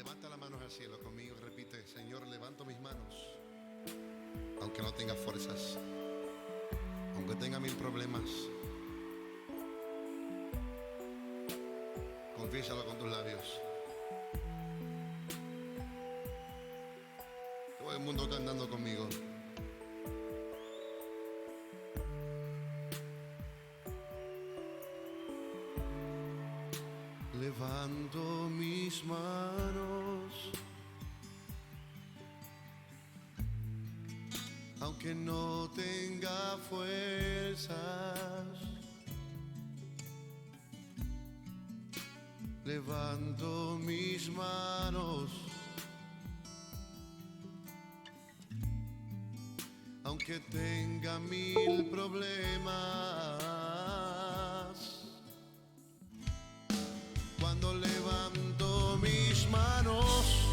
Levanta las manos al cielo conmigo, repite: Señor, levanto mis manos, aunque no tenga fuerzas, aunque tenga mil problemas. Confiésalo con tus labios. Todo el mundo cantando conmigo. Levanto mis manos, aunque no tenga fuerzas. Levanto mis manos, aunque tenga mil problemas. Cuando levanto mis manos,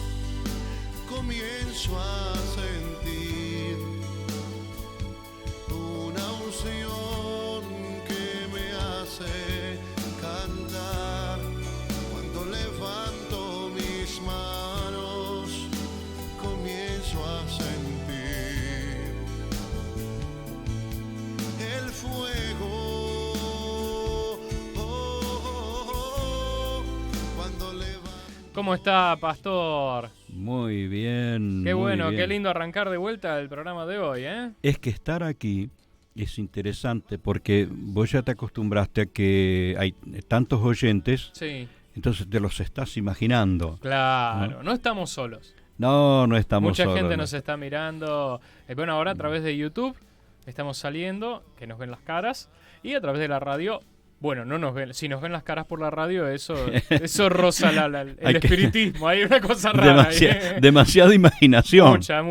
comienzo a sentir una unción que me hace cantar. Cuando levanto mis manos, comienzo a sentir el fuego. ¿Cómo está, pastor? Muy bien. Qué bueno, muy bien. qué lindo arrancar de vuelta el programa de hoy, ¿eh? Es que estar aquí es interesante porque vos ya te acostumbraste a que hay tantos oyentes, Sí, entonces te los estás imaginando. claro, no estamos solos. No estamos Mucha solos. gente ¿no? nos está mirando. Bueno, ahora a través de YouTube estamos saliendo, que nos ven las caras, y a través de la radio. Bueno, no nos ven. Si nos ven las caras por la radio, eso roza el espiritismo. Hay una cosa rara. Demasiada imaginación. Mucha.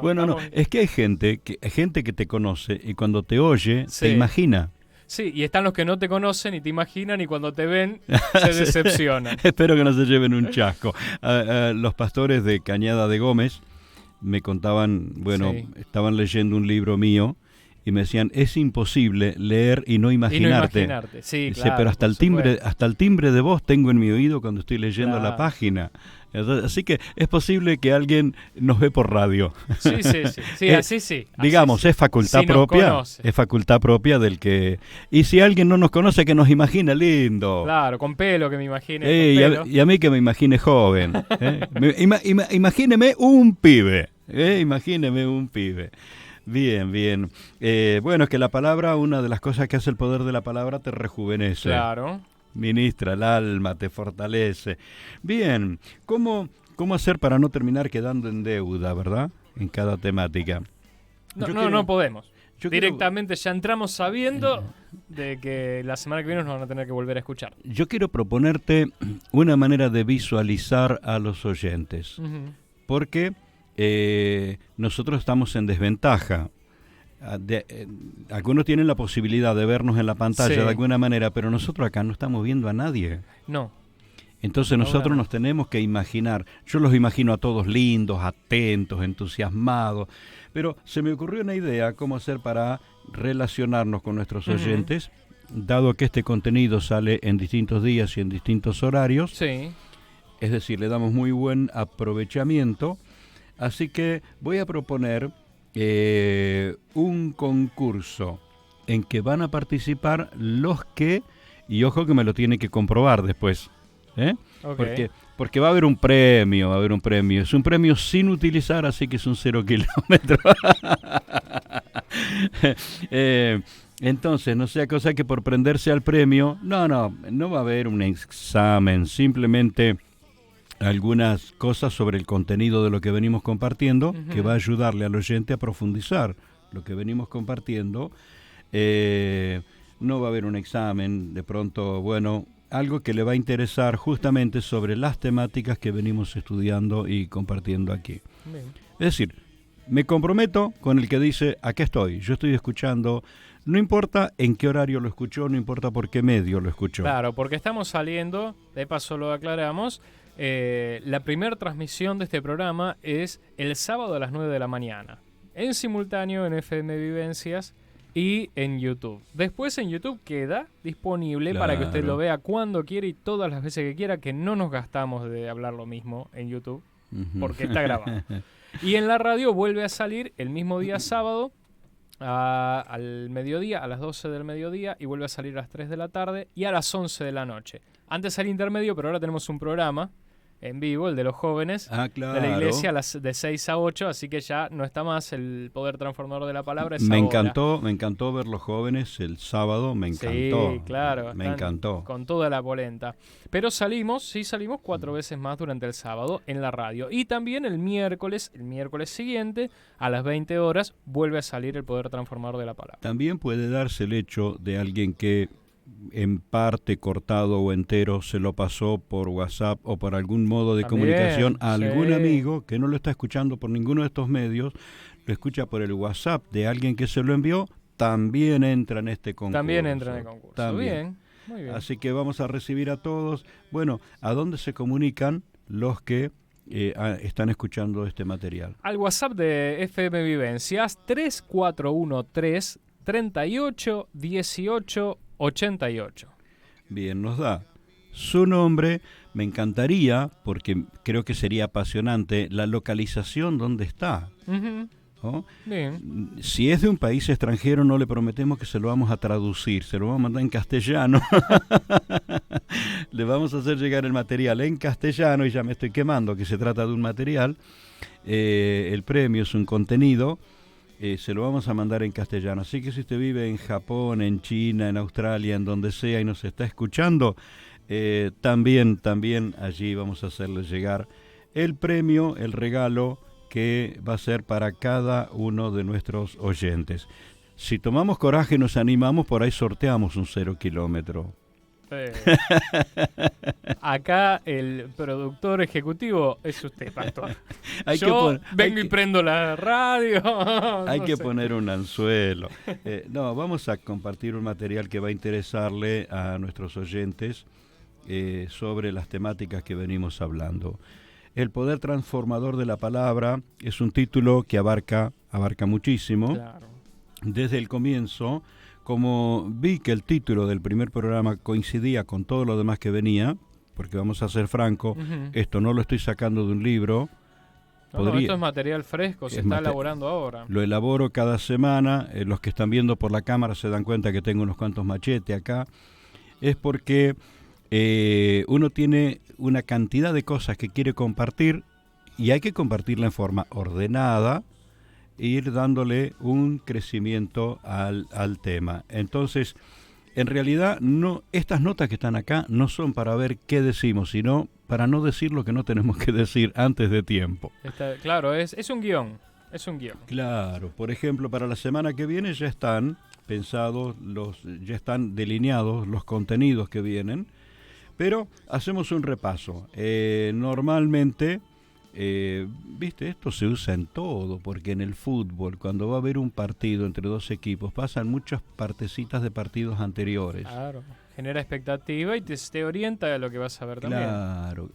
Bueno, no, es que hay gente que te conoce y cuando te oye, Sí. te imagina. Sí, y están los que no te conocen y te imaginan y cuando te ven se decepcionan. Espero que no se lleven un chasco. Los pastores de Cañada de Gómez me contaban, Sí. estaban leyendo un libro mío y me decían, es imposible leer y no imaginarte. Sí, Dice, claro, pero hasta el timbre de voz tengo en mi oído cuando estoy leyendo Claro. la página. Así que es posible que alguien nos ve por radio. Sí, así sí. Digamos, es facultad Si nos propia. conoce. Es facultad propia del que... Y si alguien no nos conoce, que nos imagina lindo. Claro, con pelo, que me imagine. Y Con pelo. y a mí que me imagine joven. Imagíneme un pibe. Imagíneme un pibe. Bien. Bueno, es que la palabra, una de las cosas que hace el poder de la palabra, te rejuvenece. Claro. Ministra el alma, te fortalece. Bien, ¿cómo hacer para no terminar quedando en deuda, verdad? En cada temática. No podemos. yo Directamente ya entramos sabiendo de que la semana que viene nos van a tener que volver a escuchar. Yo quiero proponerte una manera de visualizar a los oyentes. Ujú. Porque nosotros estamos en desventaja. Algunos tienen la posibilidad de vernos en la pantalla Sí. de alguna manera, pero nosotros acá no estamos viendo a nadie. No. Entonces nosotros nos tenemos que imaginar. Yo los imagino a todos lindos, atentos, entusiasmados, pero se me ocurrió una idea cómo hacer para relacionarnos con nuestros oyentes, dado que este contenido sale en distintos días y en distintos horarios. Sí. Es decir, le damos muy buen aprovechamiento. Así que voy a proponer un concurso en que van a participar los que, y ojo que me lo tiene que comprobar después, Okay. porque va a haber un premio, Es un premio sin utilizar, así que es un 0 kilómetro. Entonces, no sea cosa que por prenderse al premio, no va a haber un examen, simplemente algunas cosas sobre el contenido de lo que venimos compartiendo, que va a ayudarle al oyente a profundizar lo que venimos compartiendo. No va a haber un examen, de pronto, algo que le va a interesar justamente sobre las temáticas que venimos estudiando y compartiendo aquí. Bien. Es decir, me comprometo con el que dice, aquí estoy, yo estoy escuchando, no importa en qué horario lo escuchó, no importa por qué medio lo escuchó. Claro, porque estamos saliendo, de paso lo aclaramos, la primera transmisión de este programa es el sábado a las 9 de la mañana, en simultáneo en FM Vivencias y en YouTube. Después en YouTube queda disponible para que usted lo vea cuando quiera y todas las veces que quiera, que no nos gastamos de hablar lo mismo en YouTube, porque está grabado. Y en la radio vuelve a salir el mismo día sábado, al mediodía, a las 12 del mediodía, y vuelve a salir a las 3 de la tarde y a las 11 de la noche. Antes al intermedio, pero ahora tenemos un programa en vivo, el de los jóvenes, claro, de la iglesia, de 6 a 8, así que ya no está más el poder transformador de la palabra. Me encantó ver los jóvenes el sábado, me encantó. Sí, claro, me encantó. Con toda la polenta. Pero salimos 4 veces más durante el sábado en la radio. Y también el miércoles siguiente, a las 20 horas, vuelve a salir el poder transformador de la palabra. También puede darse el hecho de alguien que en parte cortado o entero se lo pasó por WhatsApp o por algún modo de comunicación a algún amigo que no lo está escuchando por ninguno de estos medios, lo escucha por el WhatsApp de alguien que se lo envió, también entra en este concurso. También entra en el concurso. También. Bien, muy bien. Así que vamos a recibir a todos. Bueno, ¿a dónde se comunican los que están escuchando este material? Al WhatsApp de FM Vivencias 3413 38 18 88. Bien, nos da su nombre. Me encantaría, porque creo que sería apasionante, la localización donde está. ¿No? Bien. Si es de un país extranjero, no le prometemos que se lo vamos a traducir, se lo vamos a mandar en castellano. Le vamos a hacer llegar el material en castellano, y ya me estoy quemando que se trata de un material. El premio es un contenido. Se lo vamos a mandar en castellano. Así que si usted vive en Japón, en China, en Australia, en donde sea y nos está escuchando, también allí vamos a hacerle llegar el premio, el regalo que va a ser para cada uno de nuestros oyentes. Si tomamos coraje y nos animamos, por ahí sorteamos un 0 kilómetro. Acá el productor ejecutivo es usted, pastor. Yo vengo y prendo la radio. Hay que poner un anzuelo. Vamos a compartir un material que va a interesarle a nuestros oyentes sobre las temáticas que venimos hablando. El poder transformador de la palabra es un título que abarca muchísimo. Claro. Desde el comienzo, como vi que el título del primer programa coincidía con todo lo demás que venía, porque vamos a ser franco, esto no lo estoy sacando de un libro. No, esto es material fresco, se está elaborando ahora. Lo elaboro cada semana. Los que están viendo por la cámara se dan cuenta que tengo unos cuantos machetes acá. Es porque uno tiene una cantidad de cosas que quiere compartir y hay que compartirla en forma ordenada, ir dándole un crecimiento al tema. Entonces, en realidad, estas notas que están acá no son para ver qué decimos, sino para no decir lo que no tenemos que decir antes de tiempo. Claro, es un guión. Es un guión. Claro, por ejemplo, para la semana que viene ya están pensados, ya están delineados los contenidos que vienen, pero hacemos un repaso. Normalmente, viste, esto se usa en todo, porque en el fútbol, cuando va a haber un partido entre dos equipos, pasan muchas partecitas de partidos anteriores. Claro, genera expectativa y te orienta a lo que vas a ver también. Claro,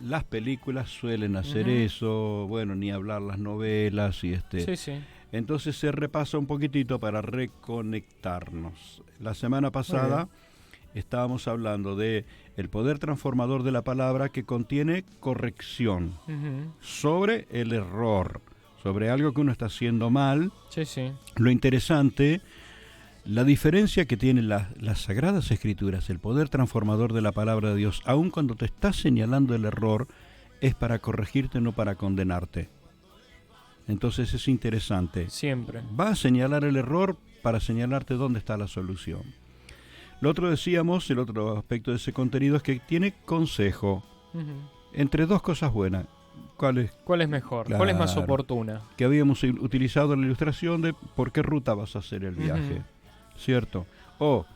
las películas suelen hacer eso, bueno, ni hablar las novelas y Sí. Entonces se repasa un poquitito para reconectarnos. La semana pasada estábamos hablando de el poder transformador de la palabra, que contiene corrección sobre el error, sobre algo que uno está haciendo mal. Sí. Lo interesante, la diferencia que tienen las Sagradas Escrituras, el poder transformador de la palabra de Dios, aun cuando te está señalando el error, es para corregirte, no para condenarte. Entonces es interesante. Siempre. Va a señalar el error para señalarte dónde está la solución. Lo otro decíamos, el otro aspecto de ese contenido es que tiene consejo entre dos cosas buenas. ¿Cuál es mejor? Claro, ¿cuál es más oportuna? Que habíamos utilizado en la ilustración de por qué ruta vas a hacer el viaje, ¿cierto? O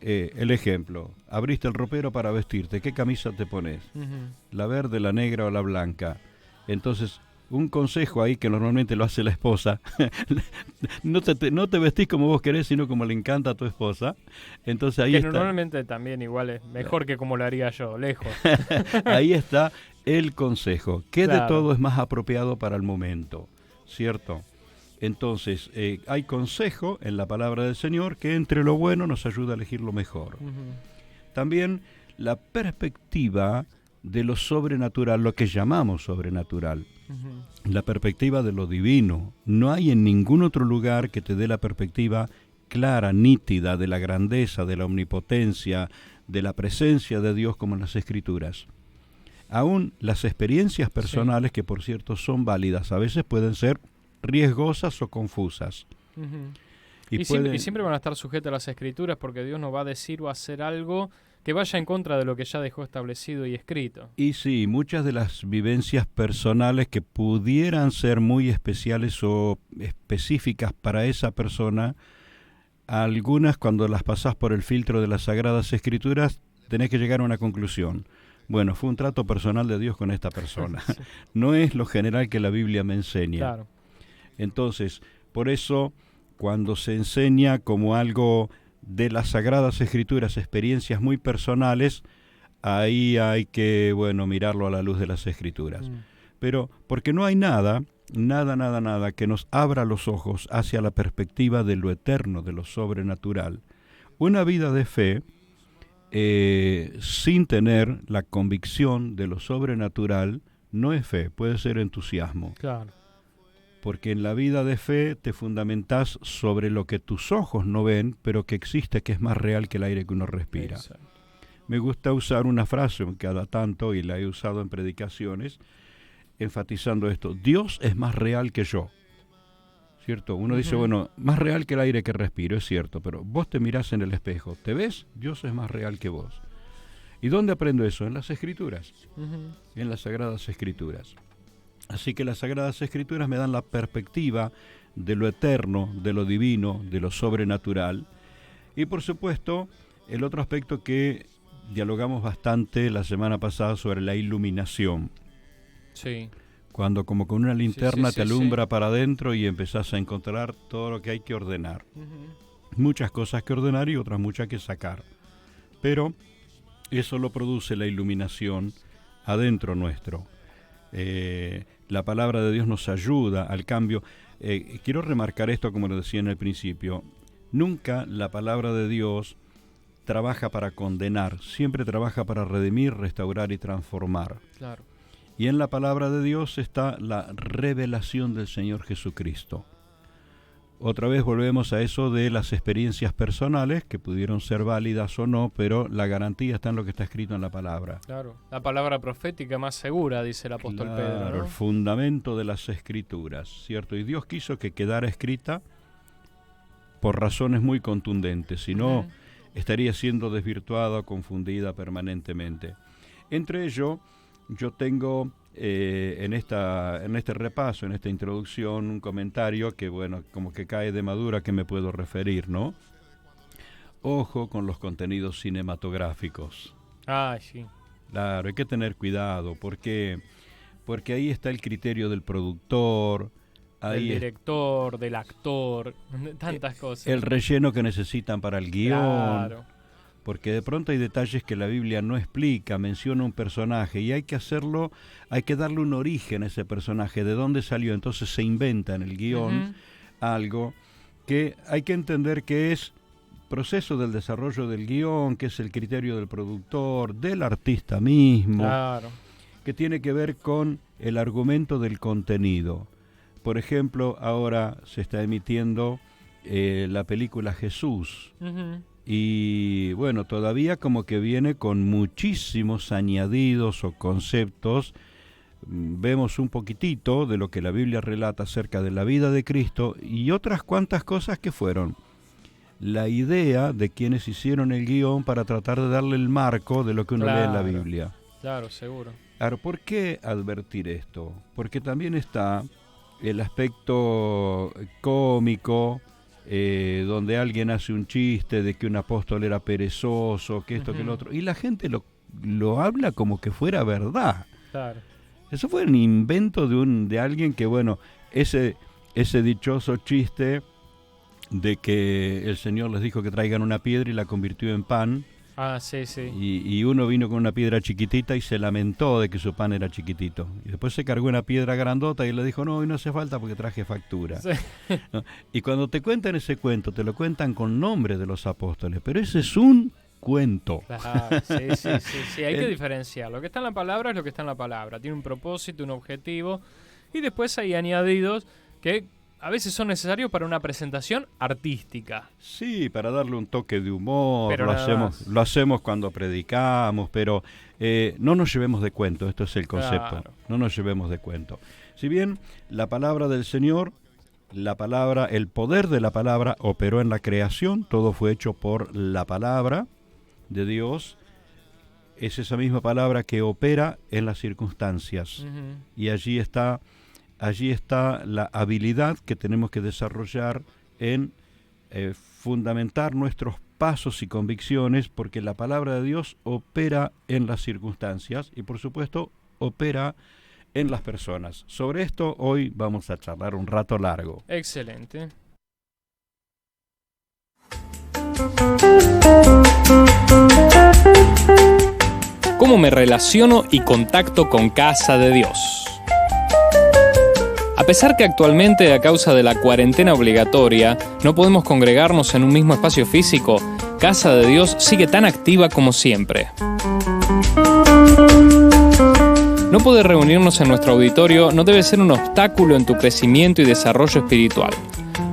el ejemplo, abriste el ropero para vestirte, ¿qué camisa te pones? ¿La verde, la negra o la blanca? Entonces, un consejo ahí que normalmente lo hace la esposa, no te vestís como vos querés, sino como le encanta a tu esposa. Entonces ahí está. Normalmente también igual es mejor que como lo haría yo, lejos. Ahí está el consejo. ¿Qué de todo es más apropiado para el momento? ¿Cierto? Entonces, hay consejo en la palabra del Señor que entre lo bueno nos ayuda a elegir lo mejor. También la perspectiva de lo sobrenatural, lo que llamamos sobrenatural. La perspectiva de lo divino. No hay en ningún otro lugar que te dé la perspectiva clara, nítida, de la grandeza, de la omnipotencia, de la presencia de Dios como en las Escrituras. Aún las experiencias personales, que por cierto son válidas, a veces pueden ser riesgosas o confusas. Y siempre van a estar sujetas a las Escrituras, porque Dios nos va a decir o a hacer algo que vaya en contra de lo que ya dejó establecido y escrito. Y sí, muchas de las vivencias personales que pudieran ser muy especiales o específicas para esa persona, algunas cuando las pasás por el filtro de las Sagradas Escrituras, tenés que llegar a una conclusión. Bueno, fue un trato personal de Dios con esta persona. Sí. No es lo general que la Biblia me enseña. Claro. Entonces, por eso, cuando se enseña como algo de las Sagradas Escrituras, experiencias muy personales, ahí hay que, mirarlo a la luz de las Escrituras. Pero, porque no hay nada que nos abra los ojos hacia la perspectiva de lo eterno, de lo sobrenatural. Una vida de fe, sin tener la convicción de lo sobrenatural, no es fe, puede ser entusiasmo. Claro. Porque en la vida de fe te fundamentás sobre lo que tus ojos no ven, pero que existe, que es más real que el aire que uno respira. Exacto. Me gusta usar una frase cada tanto, y la he usado en predicaciones, enfatizando esto: Dios es más real que yo. ¿Cierto? Uno dice, más real que el aire que respiro, es cierto, pero vos te mirás en el espejo, ¿te ves? Dios es más real que vos. ¿Y dónde aprendo eso? En las Escrituras, en las Sagradas Escrituras. Así que las Sagradas Escrituras me dan la perspectiva de lo eterno, de lo divino, de lo sobrenatural. Y por supuesto, el otro aspecto que dialogamos bastante la semana pasada sobre la iluminación. Sí. Cuando como con una linterna te alumbra para adentro y empezás a encontrar todo lo que hay que ordenar. Muchas cosas que ordenar y otras muchas que sacar. Pero eso lo produce la iluminación adentro nuestro. La palabra de Dios nos ayuda al cambio. Quiero remarcar esto, como lo decía en el principio. Nunca la palabra de Dios trabaja para condenar, siempre trabaja para redimir, restaurar y transformar. Claro. Y en la palabra de Dios está la revelación del Señor Jesucristo. Otra vez volvemos a eso de las experiencias personales, que pudieron ser válidas o no, pero la garantía está en lo que está escrito en la palabra. Claro, la palabra profética más segura, dice el apóstol Pedro, ¿no? El fundamento de las Escrituras, ¿cierto? Y Dios quiso que quedara escrita por razones muy contundentes, si no estaría siendo desvirtuada o confundida permanentemente. Entre ello, yo tengo en este repaso, en esta introducción, un comentario que, como que cae de madura, que me puedo referir, ¿no? Ojo con los contenidos cinematográficos. Ah, sí. Claro, hay que tener cuidado, porque ahí está el criterio del productor, del director, del actor, tantas cosas. El relleno que necesitan para el guión. Claro. Porque de pronto hay detalles que la Biblia no explica, menciona un personaje y hay que darle un origen a ese personaje, de dónde salió. Entonces se inventa en el guión algo que hay que entender que es proceso del desarrollo del guión, que es el criterio del productor, del artista mismo, claro, que tiene que ver con el argumento del contenido. Por ejemplo, ahora se está emitiendo la película Jesús. Y todavía como que viene con muchísimos añadidos o conceptos. Vemos un poquitito de lo que la Biblia relata acerca de la vida de Cristo y otras cuantas cosas que fueron la idea de quienes hicieron el guión para tratar de darle el marco de lo que uno lee en la Biblia. Claro, seguro. Ahora, ¿por qué advertir esto? Porque también está el aspecto cómico, donde alguien hace un chiste de que un apóstol era perezoso, que esto, que lo otro, y la gente lo habla como que fuera verdad. Claro. Eso fue un invento de alguien que, ese dichoso chiste de que el Señor les dijo que traigan una piedra y la convirtió en pan, Ah, sí, sí. Y uno vino con una piedra chiquitita y se lamentó de que su pan era chiquitito. Y después se cargó una piedra grandota y le dijo, no, hoy no hace falta porque traje factura. Sí. ¿No? Y cuando te cuentan ese cuento, te lo cuentan con nombre de los apóstoles, pero ese es un cuento. Claro, sí. Hay que diferenciar. Lo que está en la palabra es lo que está en la palabra. Tiene un propósito, un objetivo. Y después hay añadidos que a veces son necesarios para una presentación artística. Sí, para darle un toque de humor, Pero lo hacemos cuando predicamos, pero no nos llevemos de cuento, esto es el concepto, Claro. no nos llevemos de cuento. Si bien la palabra del Señor, el poder de la palabra operó en la creación, todo fue hecho por la palabra de Dios, es esa misma palabra que opera en las circunstancias. Ujú. Y allí está la habilidad que tenemos que desarrollar en fundamentar nuestros pasos y convicciones, porque la palabra de Dios opera en las circunstancias y por supuesto opera en las personas. Sobre esto hoy vamos a charlar un rato largo. Excelente. ¿Cómo me relaciono y contacto con Casa de Dios? A pesar que actualmente, a causa de la cuarentena obligatoria, no podemos congregarnos en un mismo espacio físico, Casa de Dios sigue tan activa como siempre. No poder reunirnos en nuestro auditorio no debe ser un obstáculo en tu crecimiento y desarrollo espiritual.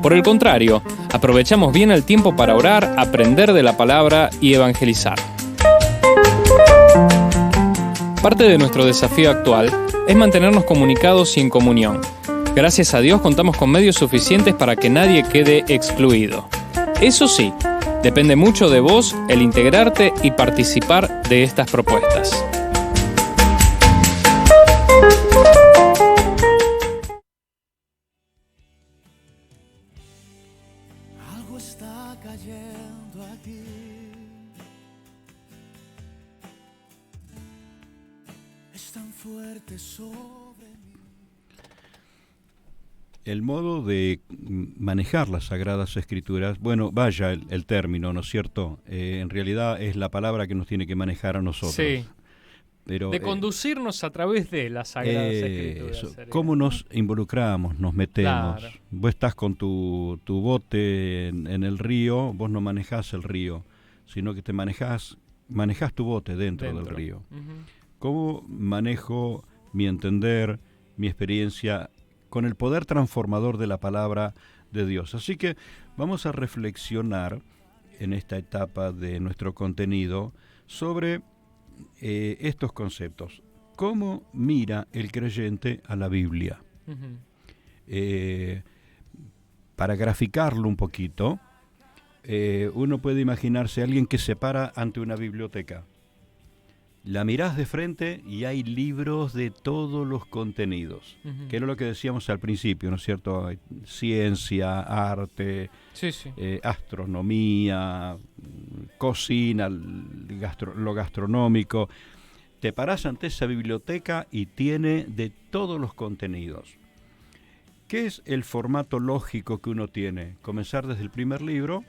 Por el contrario, aprovechamos bien el tiempo para orar, aprender de la palabra y evangelizar. Parte de nuestro desafío actual es mantenernos comunicados y en comunión. Gracias a Dios contamos con medios suficientes para que nadie quede excluido. Eso sí, depende mucho de vos el integrarte y participar de estas propuestas. Algo está cayendo aquí. Es tan fuerte sobre mí. El modo de manejar las Sagradas Escrituras, bueno, vaya el término, ¿no es cierto? En realidad es la palabra que nos tiene que manejar a nosotros. Sí, Pero, de conducirnos a través de las Sagradas Escrituras. eso, sería. ¿cómo nos involucramos, nos metemos? Claro. Vos estás con tu bote en el río, vos no manejás el río, sino que te manejás tu bote dentro del río. Ujú. ¿Cómo manejo mi entender, mi experiencia con el poder transformador de la palabra de Dios? Así que vamos a reflexionar en esta etapa de nuestro contenido sobre estos conceptos. ¿Cómo mira el creyente a la Biblia? Ujú. Para graficarlo un poquito, uno puede imaginarse a alguien que se para ante una biblioteca. La mirás de frente y hay libros de todos los contenidos, Ujú. que era lo que decíamos al principio, ¿no es cierto? Ciencia, arte, Sí. astronomía, cocina, lo gastronómico. Te parás ante esa biblioteca y tiene de todos los contenidos. ¿Qué es el formato lógico que uno tiene? Comenzar desde el primer libro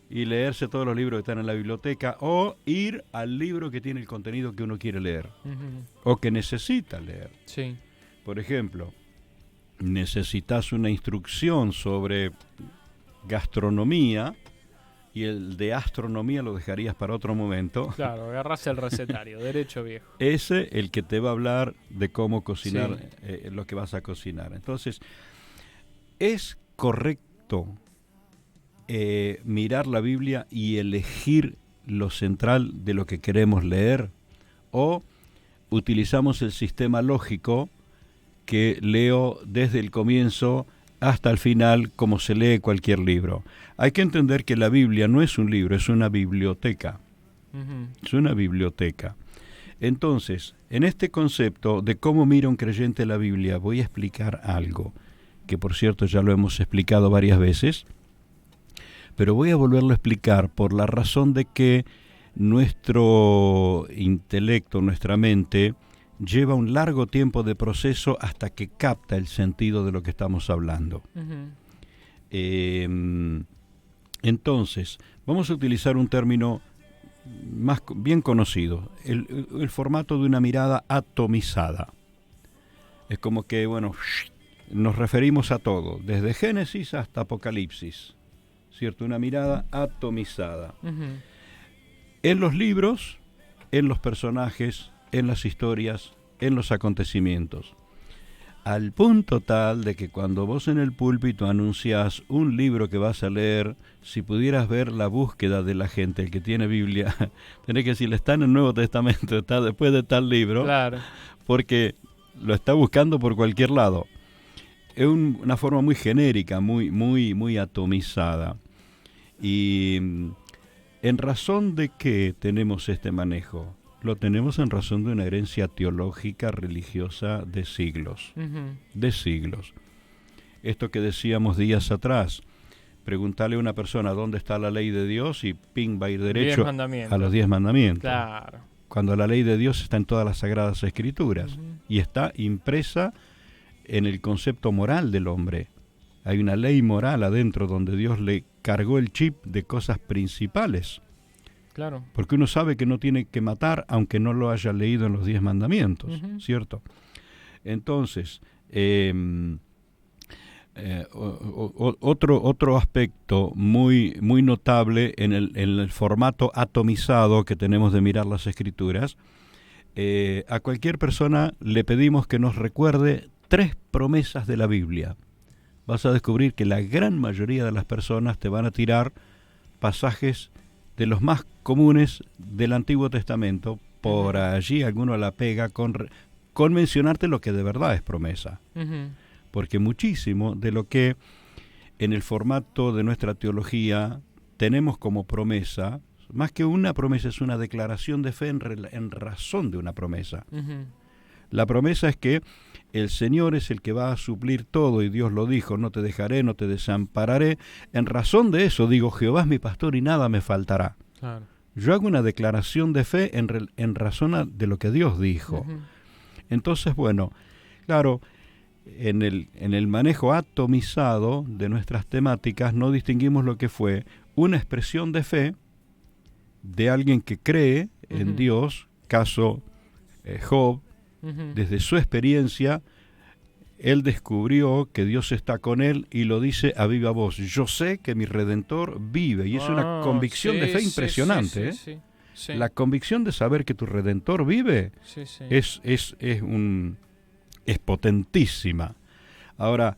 y leerse todos los libros que están en la biblioteca, o ir al libro que tiene el contenido que uno quiere leer Ujú. o que necesita leer. Sí. Por ejemplo, necesitas una instrucción sobre gastronomía y el de astronomía lo dejarías para otro momento. Claro, agarrás el recetario, derecho viejo. Ese el que te va a hablar de cómo cocinar Sí. lo que vas a cocinar. Entonces, ¿es correcto mirar la Biblia y elegir lo central de lo que queremos leer? ¿O utilizamos el sistema lógico que leo desde el comienzo hasta el final como se lee cualquier libro? Hay que entender que la Biblia no es un libro, es una biblioteca. Ujú. Es una biblioteca. Entonces, en este concepto de cómo mira un creyente la Biblia, voy a explicar algo, que por cierto ya lo hemos explicado varias veces, pero voy a volverlo a explicar por la razón de que nuestro intelecto, nuestra mente, lleva un largo tiempo de proceso hasta que capta el sentido de lo que estamos hablando. Ujú. Entonces, vamos a utilizar un término bien conocido, el formato de una mirada atomizada. Es como que, bueno, nos referimos a todo, desde Génesis hasta Apocalipsis, ¿cierto? Una mirada atomizada. Ujú. En los libros, en los personajes, en las historias, en los acontecimientos. Al punto tal de que cuando vos en el púlpito anunciás un libro que vas a leer, si pudieras ver la búsqueda de la gente, el que tiene Biblia, tenés que decirle, está en el Nuevo Testamento, está después de tal libro, Claro. porque lo está buscando por cualquier lado. Es una forma muy genérica, muy atomizada. Y ¿en razón de qué tenemos este manejo? Lo tenemos en razón de una herencia teológica, religiosa de siglos. Ujú. De siglos. Esto que decíamos días atrás, preguntarle a una persona dónde está la ley de Dios y ping, va a ir 10 derecho mandamientos. a los 10 mandamientos. Claro. Cuando la ley de Dios está en todas las Sagradas Escrituras Ujú. y está impresa en el concepto moral del hombre. Hay una ley moral adentro donde Dios le cargó el chip de cosas principales. Claro. Porque uno sabe que no tiene que matar aunque no lo haya leído en los 10 mandamientos, Ujú. ¿cierto? Entonces, otro aspecto muy notable en el formato atomizado que tenemos de mirar las Escrituras, a cualquier persona le pedimos que nos recuerde 3 promesas de la Biblia. Vas a descubrir que la gran mayoría de las personas te van a tirar pasajes de los más comunes del Antiguo Testamento. Por allí alguno la pega con mencionarte lo que de verdad es promesa. Ujú. Porque muchísimo de lo que en el formato de nuestra teología tenemos como promesa, más que una promesa, es una declaración de fe en razón de una promesa. Ujú. La promesa es que el Señor es el que va a suplir todo, y Dios lo dijo, no te dejaré, no te desampararé. En razón de eso digo, Jehová es mi pastor y nada me faltará. Claro. Yo hago una declaración de fe en razón de lo que Dios dijo. Ujú. Entonces, bueno, claro, en el manejo atomizado de nuestras temáticas no distinguimos lo que fue una expresión de fe de alguien que cree en Ujú. Dios, caso Job. Ujú. Desde su experiencia, él descubrió que Dios está con él y lo dice a viva voz. Yo sé que mi Redentor vive. Y es una convicción de fe sí, impresionante. sí, sí, sí. La convicción de saber que tu Redentor vive Sí, sí. es potentísima. Ahora,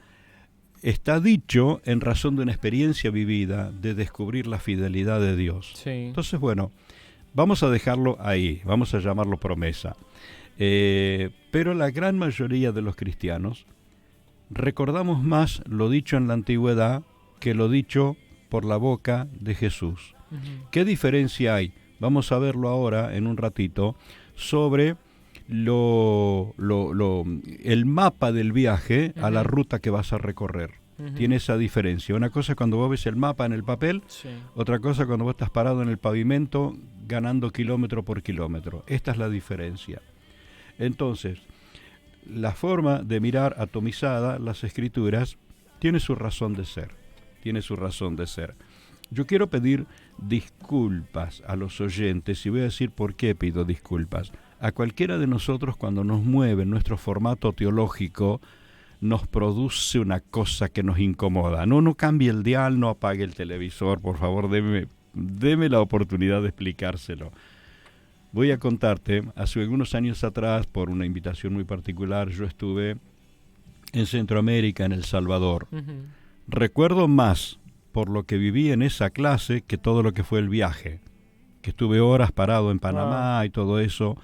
está dicho en razón de una experiencia vivida de descubrir la fidelidad de Dios. Sí. Entonces, bueno, vamos a dejarlo ahí, vamos a llamarlo promesa. Pero la gran mayoría de los cristianos recordamos más lo dicho en la antigüedad que lo dicho por la boca de Jesús. Ujú. ¿Qué diferencia hay? Vamos a verlo ahora en un ratito sobre el mapa del viaje a la Ujú. ruta que vas a recorrer. Ujú. Tiene esa diferencia. Una cosa es cuando vos ves el mapa en el papel, Sí. otra cosa cuando vos estás parado en el pavimento ganando kilómetro por kilómetro. Esta es la diferencia. Entonces, la forma de mirar atomizada las Escrituras tiene su razón de ser. Tiene su razón de ser. Yo quiero pedir disculpas a los oyentes y voy a decir por qué pido disculpas. A cualquiera de nosotros cuando nos mueve nuestro formato teológico nos produce una cosa que nos incomoda. No cambie el dial, no apague el televisor, por favor, deme la oportunidad de explicárselo. Voy a contarte, hace algunos años atrás, por una invitación muy particular, yo estuve en Centroamérica, en El Salvador. Ujú. Recuerdo más por lo que viví en esa clase que todo lo que fue el viaje, que estuve horas parado en Panamá y todo eso.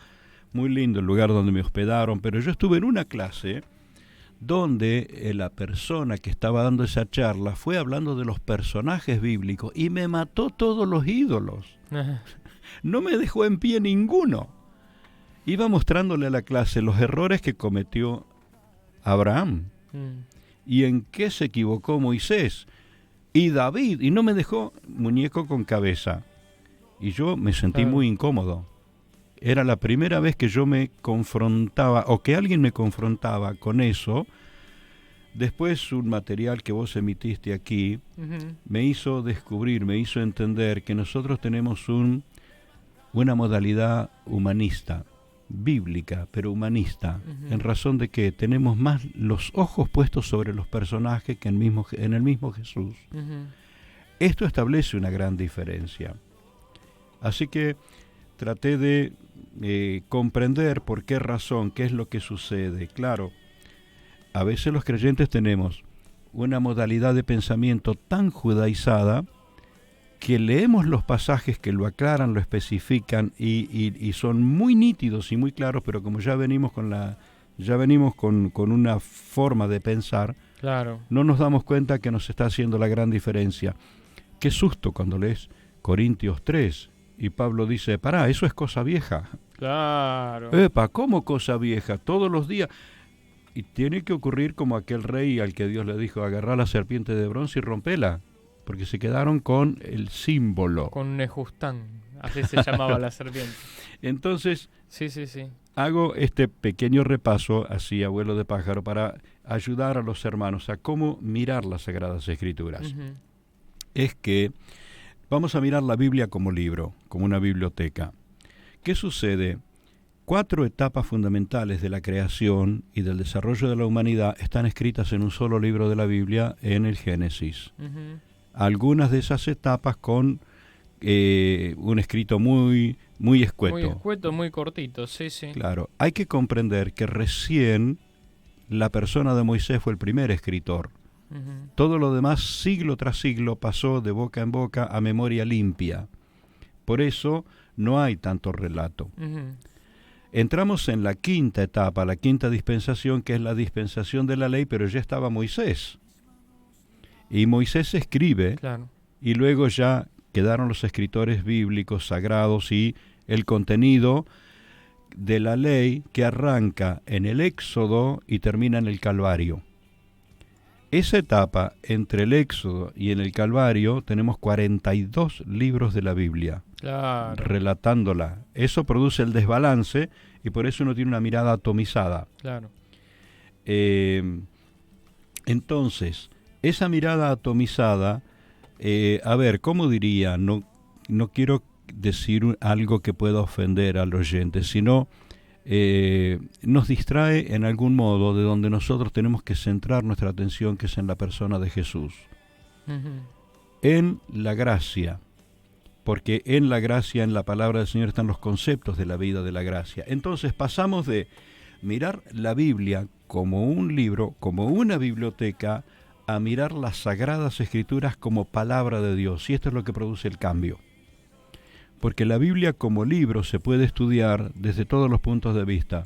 Muy lindo el lugar donde me hospedaron, pero yo estuve en una clase donde la persona que estaba dando esa charla fue hablando de los personajes bíblicos y me mató todos los ídolos. Ajá. No me dejó en pie ninguno. Iba mostrándole a la clase los errores que cometió Abraham Mm. y en qué se equivocó Moisés y David, y no me dejó muñeco con cabeza. Y yo me sentí Claro. muy incómodo. Era la primera vez que yo me confrontaba, o que alguien me confrontaba con eso. Después un material que vos emitiste aquí Ujú. me hizo descubrir, me hizo entender que nosotros tenemos un una modalidad humanista, bíblica, pero humanista, en razón de que tenemos más los ojos puestos sobre los personajes que en el mismo Jesús. Esto establece una gran diferencia. Así que traté de comprender por qué razón, qué es lo que sucede. Claro, a veces los creyentes tenemos una modalidad de pensamiento tan judaizada que leemos los pasajes que lo aclaran, lo especifican y son muy nítidos y muy claros, pero como ya venimos con una forma de pensar, Claro. no nos damos cuenta que nos está haciendo la gran diferencia. Qué susto cuando lees Corintios 3 y Pablo dice, pará, eso es cosa vieja. Claro. Epa, ¿cómo cosa vieja? Todos los días. Y tiene que ocurrir como aquel rey al que Dios le dijo, agarrá la serpiente de bronce y rompela, porque se quedaron con el símbolo. Con Nejustán, así se llamaba la serpiente. Entonces, Sí, sí, sí. hago este pequeño repaso, así, abuelo de pájaro, para ayudar a los hermanos a cómo mirar las Sagradas Escrituras. Ujú. Es que vamos a mirar la Biblia como libro, como una biblioteca. ¿Qué sucede? 4 etapas fundamentales de la creación y del desarrollo de la humanidad están escritas en un solo libro de la Biblia, en el Génesis. Ujú. Algunas de esas etapas con un escrito muy escueto. Muy escueto, muy cortito, sí, sí. Claro, hay que comprender que recién la persona de Moisés fue el primer escritor. Ujú. Todo lo demás, siglo tras siglo, pasó de boca en boca a memoria limpia. Por eso no hay tanto relato. Ujú. Entramos en la quinta etapa, la quinta dispensación, que es la dispensación de la ley, pero ya estaba Moisés. Y Moisés escribe, Claro. y luego ya quedaron los escritores bíblicos sagrados y el contenido de la ley que arranca en el Éxodo y termina en el Calvario. Esa etapa entre el Éxodo y en el Calvario tenemos 42 libros de la Biblia Claro. relatándola. Eso produce el desbalance y por eso uno tiene una mirada atomizada. Claro. Entonces, esa mirada atomizada, a ver, ¿cómo diría? No quiero decir algo que pueda ofender al oyente, sino nos distrae en algún modo de donde nosotros tenemos que centrar nuestra atención, que es en la persona de Jesús, Ujú. en la gracia, porque en la gracia, en la palabra del Señor están los conceptos de la vida de la gracia. Entonces pasamos de mirar la Biblia como un libro, como una biblioteca, a mirar las Sagradas Escrituras como palabra de Dios, y esto es lo que produce el cambio. Porque la Biblia como libro se puede estudiar desde todos los puntos de vista,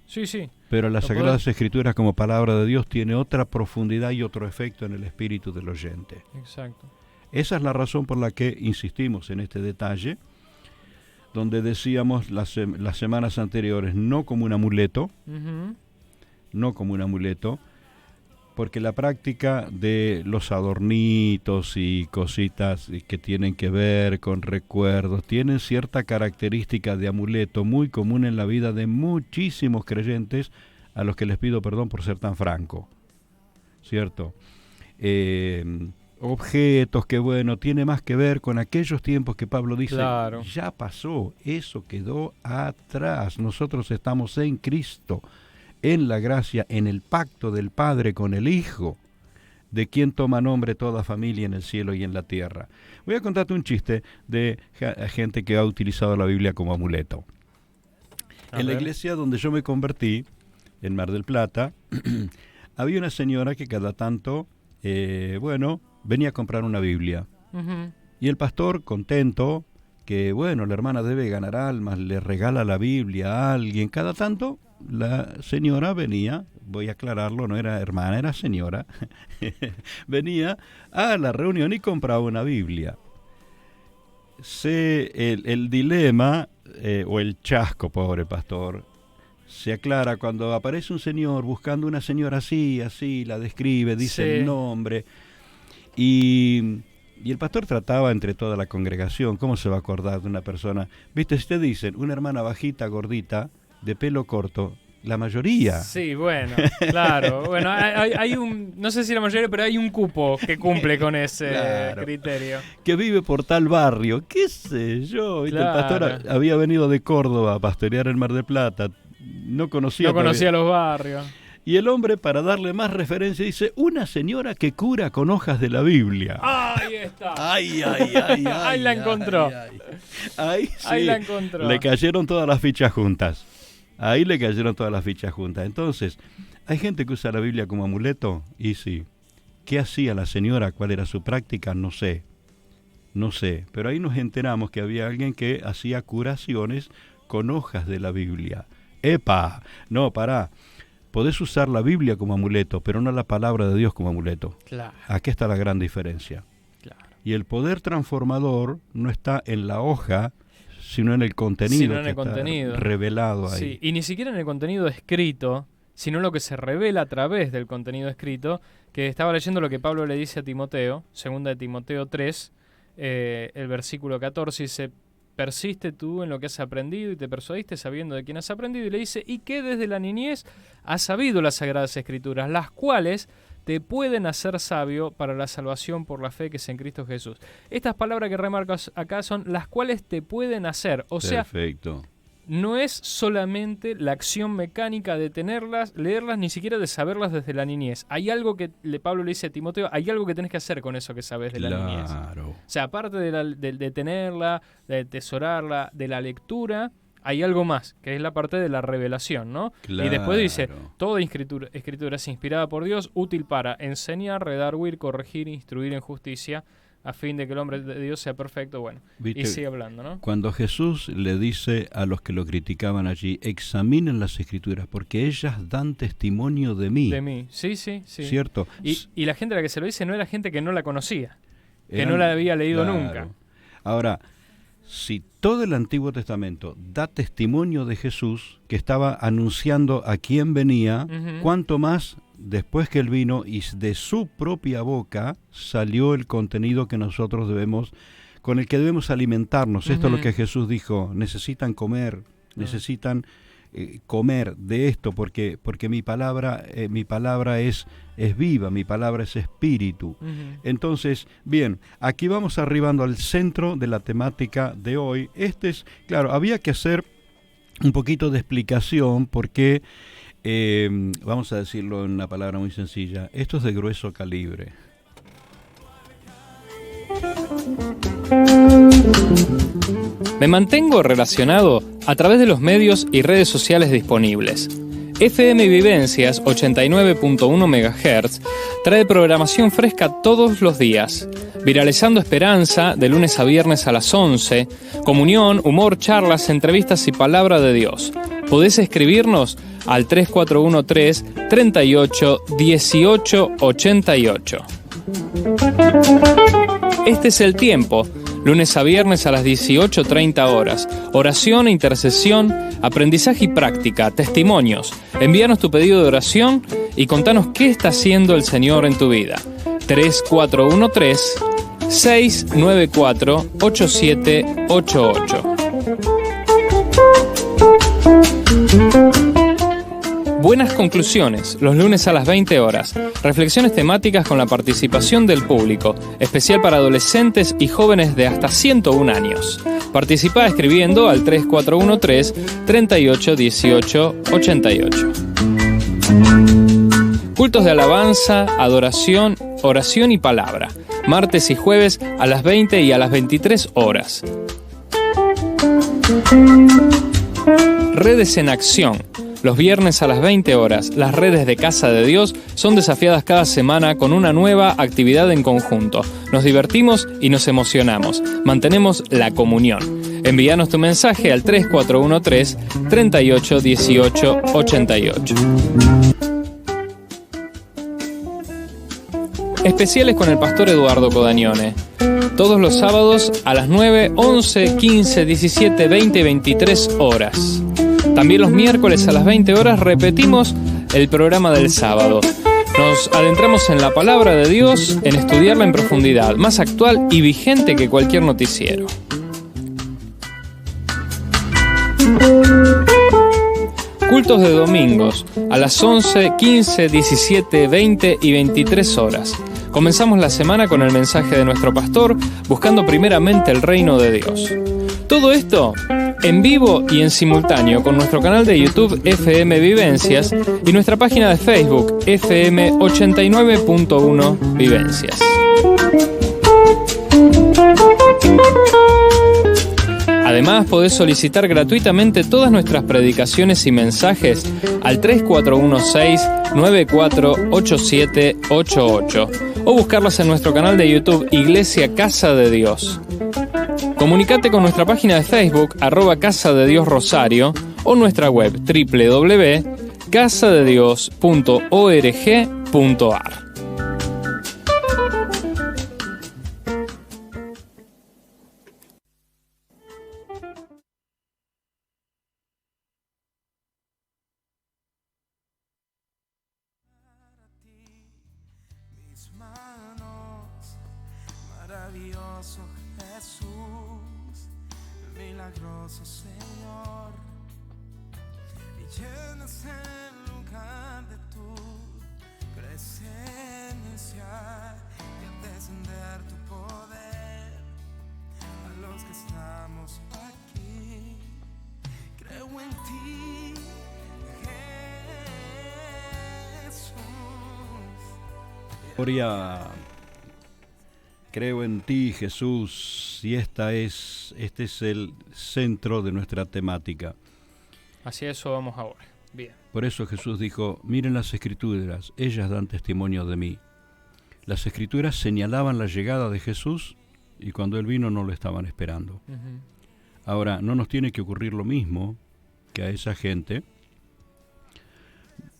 Sí, sí. pero las Lo Sagradas Escrituras como palabra de Dios tiene otra profundidad y otro efecto en el espíritu del oyente. Exacto. Esa es la razón por la que insistimos en este detalle, donde decíamos las semanas anteriores, no como un amuleto, Ujú. no como un amuleto, porque la práctica de los adornitos y cositas que tienen que ver con recuerdos tienen cierta característica de amuleto muy común en la vida de muchísimos creyentes, a los que les pido perdón por ser tan franco, ¿cierto? Objetos que, bueno, tiene más que ver con aquellos tiempos que Pablo dice, Claro. ya pasó, eso quedó atrás, nosotros estamos en Cristo, en la gracia, en el pacto del Padre con el Hijo, de quien toma nombre toda familia en el cielo y en la tierra. Voy a contarte un chiste de gente que ha utilizado la Biblia como amuleto. En la iglesia donde yo me convertí, en Mar del Plata, había una señora que cada tanto, venía a comprar una Biblia. Ujú. Y el pastor, contento, que bueno, la hermana debe ganar almas, le regala la Biblia a alguien. Cada tanto la señora venía, voy a aclararlo, no era hermana, era señora, venía a la reunión y compraba una Biblia. El dilema, o el chasco, pobre pastor, se aclara cuando aparece un señor buscando una señora así, la describe, dice Sí. el nombre, y el pastor trataba entre toda la congregación, ¿cómo se va a acordar de una persona? Viste, si te dicen, una hermana bajita, gordita, de pelo corto, la mayoría. Sí, bueno, claro. Bueno, hay un, no sé si la mayoría, pero hay un cupo que cumple con ese Claro. criterio. Que vive por tal barrio, qué sé yo. ¿Viste? Claro. El pastor había venido de Córdoba a pastorear en Mar del Plata, no conocía los barrios. Y el hombre, para darle más referencia, dice, una señora que cura con hojas de la Biblia. Ahí está. Ay, Ahí la encontró. Ahí sí, Ahí la encontró. le cayeron todas las fichas juntas. Ahí le cayeron todas las fichas juntas. Entonces, ¿hay gente que usa la Biblia como amuleto? Y sí. ¿Qué hacía la señora? ¿Cuál era su práctica? No sé. Pero ahí nos enteramos que había alguien que hacía curaciones con hojas de la Biblia. ¡Epa! No, pará. Podés usar la Biblia como amuleto, pero no la palabra de Dios como amuleto. Claro. Aquí está la gran diferencia. Claro. Y el poder transformador no está en la hoja, sino en el contenido, Sino en que el contenido. está revelado ahí. Sí, y ni siquiera en el contenido escrito, sino lo que se revela a través del contenido escrito, que estaba leyendo lo que Pablo le dice a Timoteo, 2 de Timoteo 3, el versículo 14, dice, persiste tú en lo que has aprendido y te persuadiste sabiendo de quién has aprendido, y le dice, y que desde la niñez has sabido las Sagradas Escrituras, las cuales te pueden hacer sabio para la salvación por la fe que es en Cristo Jesús. Estas palabras que remarcas acá son las cuales te pueden hacer, o sea, Perfecto. no es solamente la acción mecánica de tenerlas, leerlas, ni siquiera de saberlas desde la niñez. Hay algo que Pablo le dice a Timoteo, hay algo que tenés que hacer con eso que sabes de la niñez. Claro. O sea, aparte de tenerla, de tesorarla, de la lectura, hay algo más, que es la parte de la revelación, ¿no? Claro. Y después dice, toda escritura es inspirada por Dios, útil para enseñar, redarguir, corregir, instruir en justicia, a fin de que el hombre de Dios sea perfecto. Bueno, ¿Viste? y sigue hablando, ¿no? Cuando Jesús le dice a los que lo criticaban allí, examinen las Escrituras, porque ellas dan testimonio de mí. De mí, sí. ¿Cierto? Y la gente a la que se lo dice no era gente que no la conocía, que Eran- no la había leído claro. nunca. Ahora, si todo el Antiguo Testamento da testimonio de Jesús, que estaba anunciando a quién venía, Ujú. cuánto más después que él vino y de su propia boca salió el contenido que nosotros con el que debemos alimentarnos. Esto es lo Ujú. que Jesús dijo, necesitan comer, necesitan comer de esto, porque mi palabra es viva, mi palabra es espíritu. Ujú. Entonces, bien, aquí vamos arribando al centro de la temática de hoy. Claro, había que hacer un poquito de explicación porque, vamos a decirlo en una palabra muy sencilla, esto es de grueso calibre. Me mantengo relacionado a través de los medios y redes sociales disponibles. FM Vivencias 89.1 MHz trae programación fresca todos los días. Viralizando Esperanza de lunes a viernes a las 11. Comunión, humor, charlas, entrevistas y palabra de Dios. Podés escribirnos al 3413 38 18 88. Este es el tiempo. Lunes a viernes a las 18:30 horas. Oración e intercesión, aprendizaje y práctica, testimonios. Envíanos tu pedido de oración y contanos qué está haciendo el Señor en tu vida. 3413-694-8788. Buenas conclusiones, los lunes a las 20 horas. Reflexiones temáticas con la participación del público, especial para adolescentes y jóvenes de hasta 101 años. Participa escribiendo al 3413-381888. Cultos de alabanza, adoración, oración y palabra. Martes y jueves a las 20 y a las 23 horas. Redes en acción. Los viernes a las 20 horas, las redes de Casa de Dios son desafiadas cada semana con una nueva actividad en conjunto. Nos divertimos y nos emocionamos. Mantenemos la comunión. Envíanos tu mensaje al 3413-381888. Especiales con el pastor Eduardo Codañone. Todos los sábados a las 9, 11, 15, 17, 20 y 23 horas. También los miércoles a las 20 horas repetimos el programa del sábado. Nos adentramos en la palabra de Dios, en estudiarla en profundidad, más actual y vigente que cualquier noticiero. cultos de domingos a las 11, 15, 17, 20 y 23 horas. Comenzamos la semana con el mensaje de nuestro pastor, buscando primeramente el reino de Dios. Todo esto en vivo y en simultáneo con nuestro canal de YouTube FM Vivencias y nuestra página de Facebook FM 89.1 Vivencias. Además, podés solicitar gratuitamente todas nuestras predicaciones y mensajes al 3416-948788 o buscarlas en nuestro canal de YouTube Iglesia Casa de Dios. Comunicate con nuestra página de Facebook @Casa de Dios Rosario o nuestra web www.casadedios.org.ar. Maravilloso Jesús, milagroso Señor, y llenas el lugar de tu presencia y al descender tu poder a los que estamos aquí. Creo en ti, Jesús. Gloria. Creo en ti, Jesús, y este es el centro de nuestra temática. Hacia eso vamos ahora. Bien. Por eso Jesús dijo, miren las Escrituras, ellas dan testimonio de mí. Las Escrituras señalaban la llegada de Jesús y cuando Él vino no lo estaban esperando. Uh-huh. Ahora, no nos tiene que ocurrir lo mismo que a esa gente.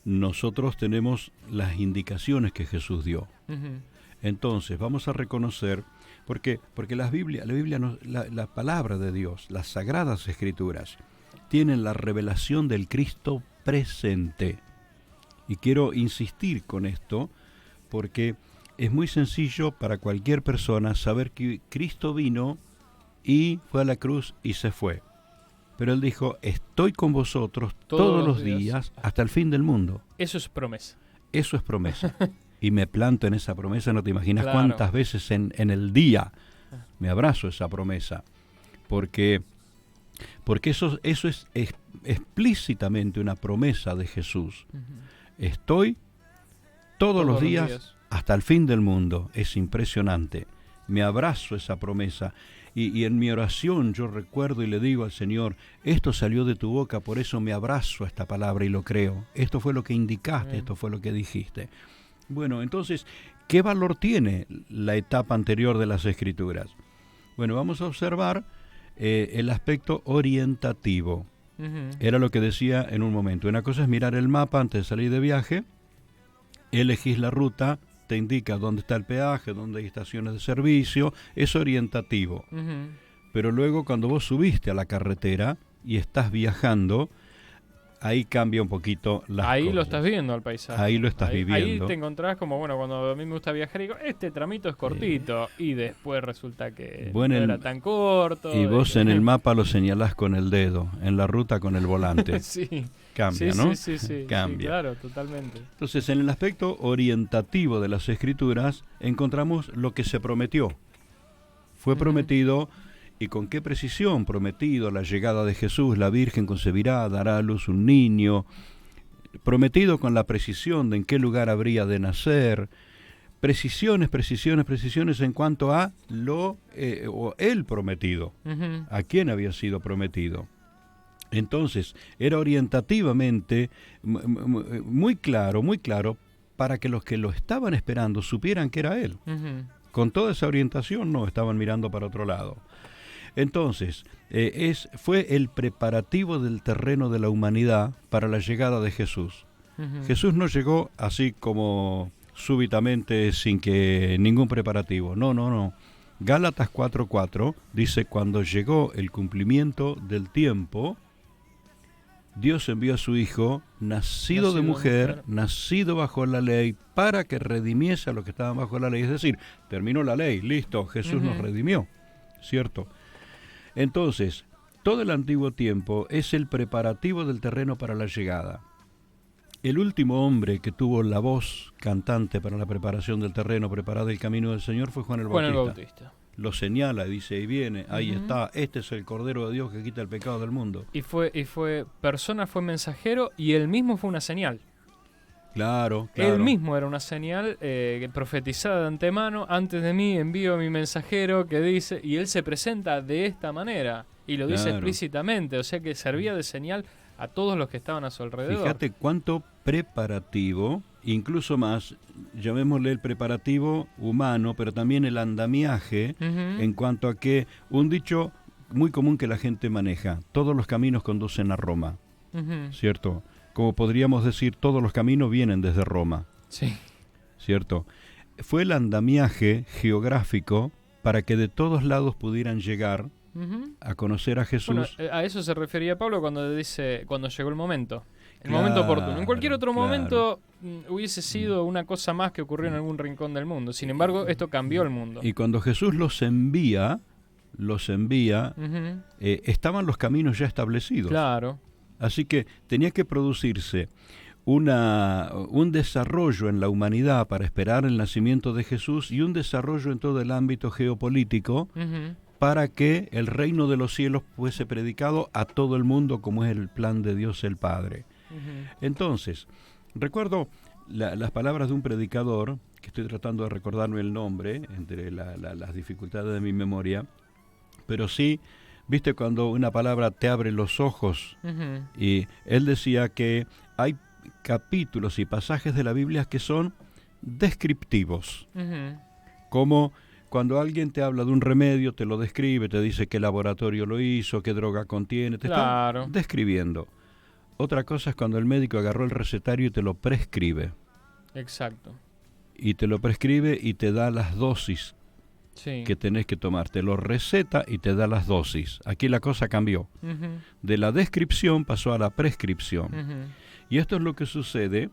Nosotros tenemos las indicaciones que Jesús dio. Uh-huh. Entonces, vamos a reconocer, porque la palabra de Dios, las sagradas escrituras, tienen la revelación del Cristo presente. Y quiero insistir con esto, porque es muy sencillo para cualquier persona saber que Cristo vino y fue a la cruz y se fue. Pero Él dijo, estoy con vosotros todos los días hasta el fin del mundo. Eso es promesa. Eso es promesa. Y me planto en esa promesa, no te imaginas Claro. cuántas veces en el día me abrazo esa promesa, porque eso es explícitamente una promesa de Jesús. Uh-huh. Estoy todos los días hasta el fin del mundo. Es impresionante. Me abrazo esa promesa y en mi oración yo recuerdo y le digo al Señor, esto salió de tu boca, por eso me abrazo a esta palabra y lo creo. Esto fue lo que indicaste, esto fue lo que dijiste. Bueno, entonces, ¿qué valor tiene la etapa anterior de las Escrituras? Bueno, vamos a observar el aspecto orientativo. Uh-huh. Era lo que decía en un momento. Una cosa es mirar el mapa antes de salir de viaje, elegís la ruta, te indica dónde está el peaje, dónde hay estaciones de servicio, es orientativo. Uh-huh. Pero luego cuando vos subiste a la carretera y estás viajando, ahí cambia un poquito las Ahí cosas. lo estás viendo al paisaje. Ahí lo estás viviendo. Ahí te encontrás como, bueno, cuando a mí me gusta viajar, digo, este tramito es cortito. Y después resulta que Bueno, no era tan corto. Y vos en el mapa lo señalás con el dedo, en la ruta con el volante. Sí. Cambia, Sí, ¿no? sí, Cambia. Sí, claro, totalmente. Entonces, en el aspecto orientativo de las Escrituras, encontramos lo que se prometió. Fue prometido, y con qué precisión prometido, la llegada de Jesús, la Virgen concebirá, dará a luz un niño, prometido con la precisión de en qué lugar habría de nacer, precisiones en cuanto a el prometido, Uh-huh. a quién había sido prometido. Entonces, era orientativamente muy claro, para que los que lo estaban esperando supieran que era Él. Uh-huh. Con toda esa orientación, no, estaban mirando para otro lado. Entonces, fue el preparativo del terreno de la humanidad para la llegada de Jesús. Uh-huh. Jesús no llegó así como súbitamente, sin que ningún preparativo. No. Gálatas 4:4 dice, cuando llegó el cumplimiento del tiempo, Dios envió a su Hijo, nacido de mujer, nacido bajo la ley, para que redimiese a los que estaban bajo la ley. Es decir, terminó la ley, listo, Jesús nos redimió, ¿cierto? Entonces, todo el antiguo tiempo es el preparativo del terreno para la llegada. El último hombre que tuvo la voz cantante para la preparación del terreno, preparado el camino del Señor, fue Juan el Bautista. Lo señala, dice, ahí viene, ahí está, este es el Cordero de Dios que quita el pecado del mundo. Y fue persona, fue mensajero, y él mismo fue una señal. Claro. Él mismo era una señal profetizada de antemano. Antes de mí envío a mi mensajero que dice, y él se presenta de esta manera y lo dice explícitamente, o sea que servía de señal a todos los que estaban a su alrededor. Fíjate cuánto preparativo, incluso más, llamémosle el preparativo humano, pero también el andamiaje, en cuanto a que un dicho muy común que la gente maneja: todos los caminos conducen a Roma, ¿cierto? Como podríamos decir, todos los caminos vienen desde Roma. Sí. ¿Cierto? Fue el andamiaje geográfico para que de todos lados pudieran llegar a conocer a Jesús. Bueno, a eso se refería Pablo cuando dice, cuando llegó el momento. El momento oportuno. En cualquier otro momento hubiese sido una cosa más que ocurrió en algún rincón del mundo. Sin embargo, esto cambió el mundo. Y cuando Jesús los envía, estaban los caminos ya establecidos. Claro. Así que tenía que producirse un desarrollo en la humanidad para esperar el nacimiento de Jesús y un desarrollo en todo el ámbito geopolítico para que el reino de los cielos fuese predicado a todo el mundo, como es el plan de Dios el Padre. Entonces, recuerdo las palabras de un predicador, que estoy tratando de recordarme el nombre, entre las dificultades de mi memoria, pero sí, viste cuando una palabra te abre los ojos, y él decía que hay capítulos y pasajes de la Biblia que son descriptivos, como cuando alguien te habla de un remedio, te lo describe, te dice qué laboratorio lo hizo, qué droga contiene, te está describiendo. Otra cosa es cuando el médico agarró el recetario y te lo prescribe. Exacto. Y te lo prescribe y te da las dosis que tenés que tomar. Te lo receta y te da las dosis. Aquí la cosa cambió. De la descripción pasó a la prescripción. Y esto es lo que sucede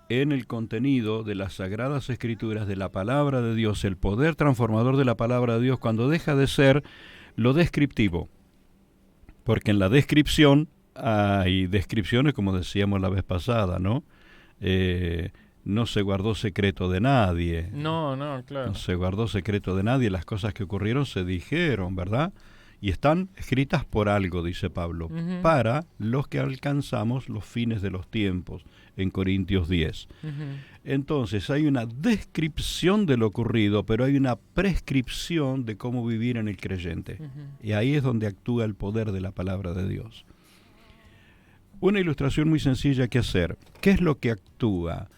en el contenido de las Sagradas Escrituras, de la Palabra de Dios, el poder transformador de la Palabra de Dios, cuando deja de ser lo descriptivo. Porque en la descripción hay descripciones, como decíamos la vez pasada, ¿no? No se guardó secreto de nadie. No, claro. No se guardó secreto de nadie. Las cosas que ocurrieron se dijeron, ¿verdad? Y están escritas por algo, dice Pablo, para los que alcanzamos los fines de los tiempos, en Corintios 10. Entonces, hay una descripción de lo ocurrido, pero hay una prescripción de cómo vivir en el creyente. Y ahí es donde actúa el poder de la palabra de Dios. Una ilustración muy sencilla que hacer. ¿Qué es lo que actúa?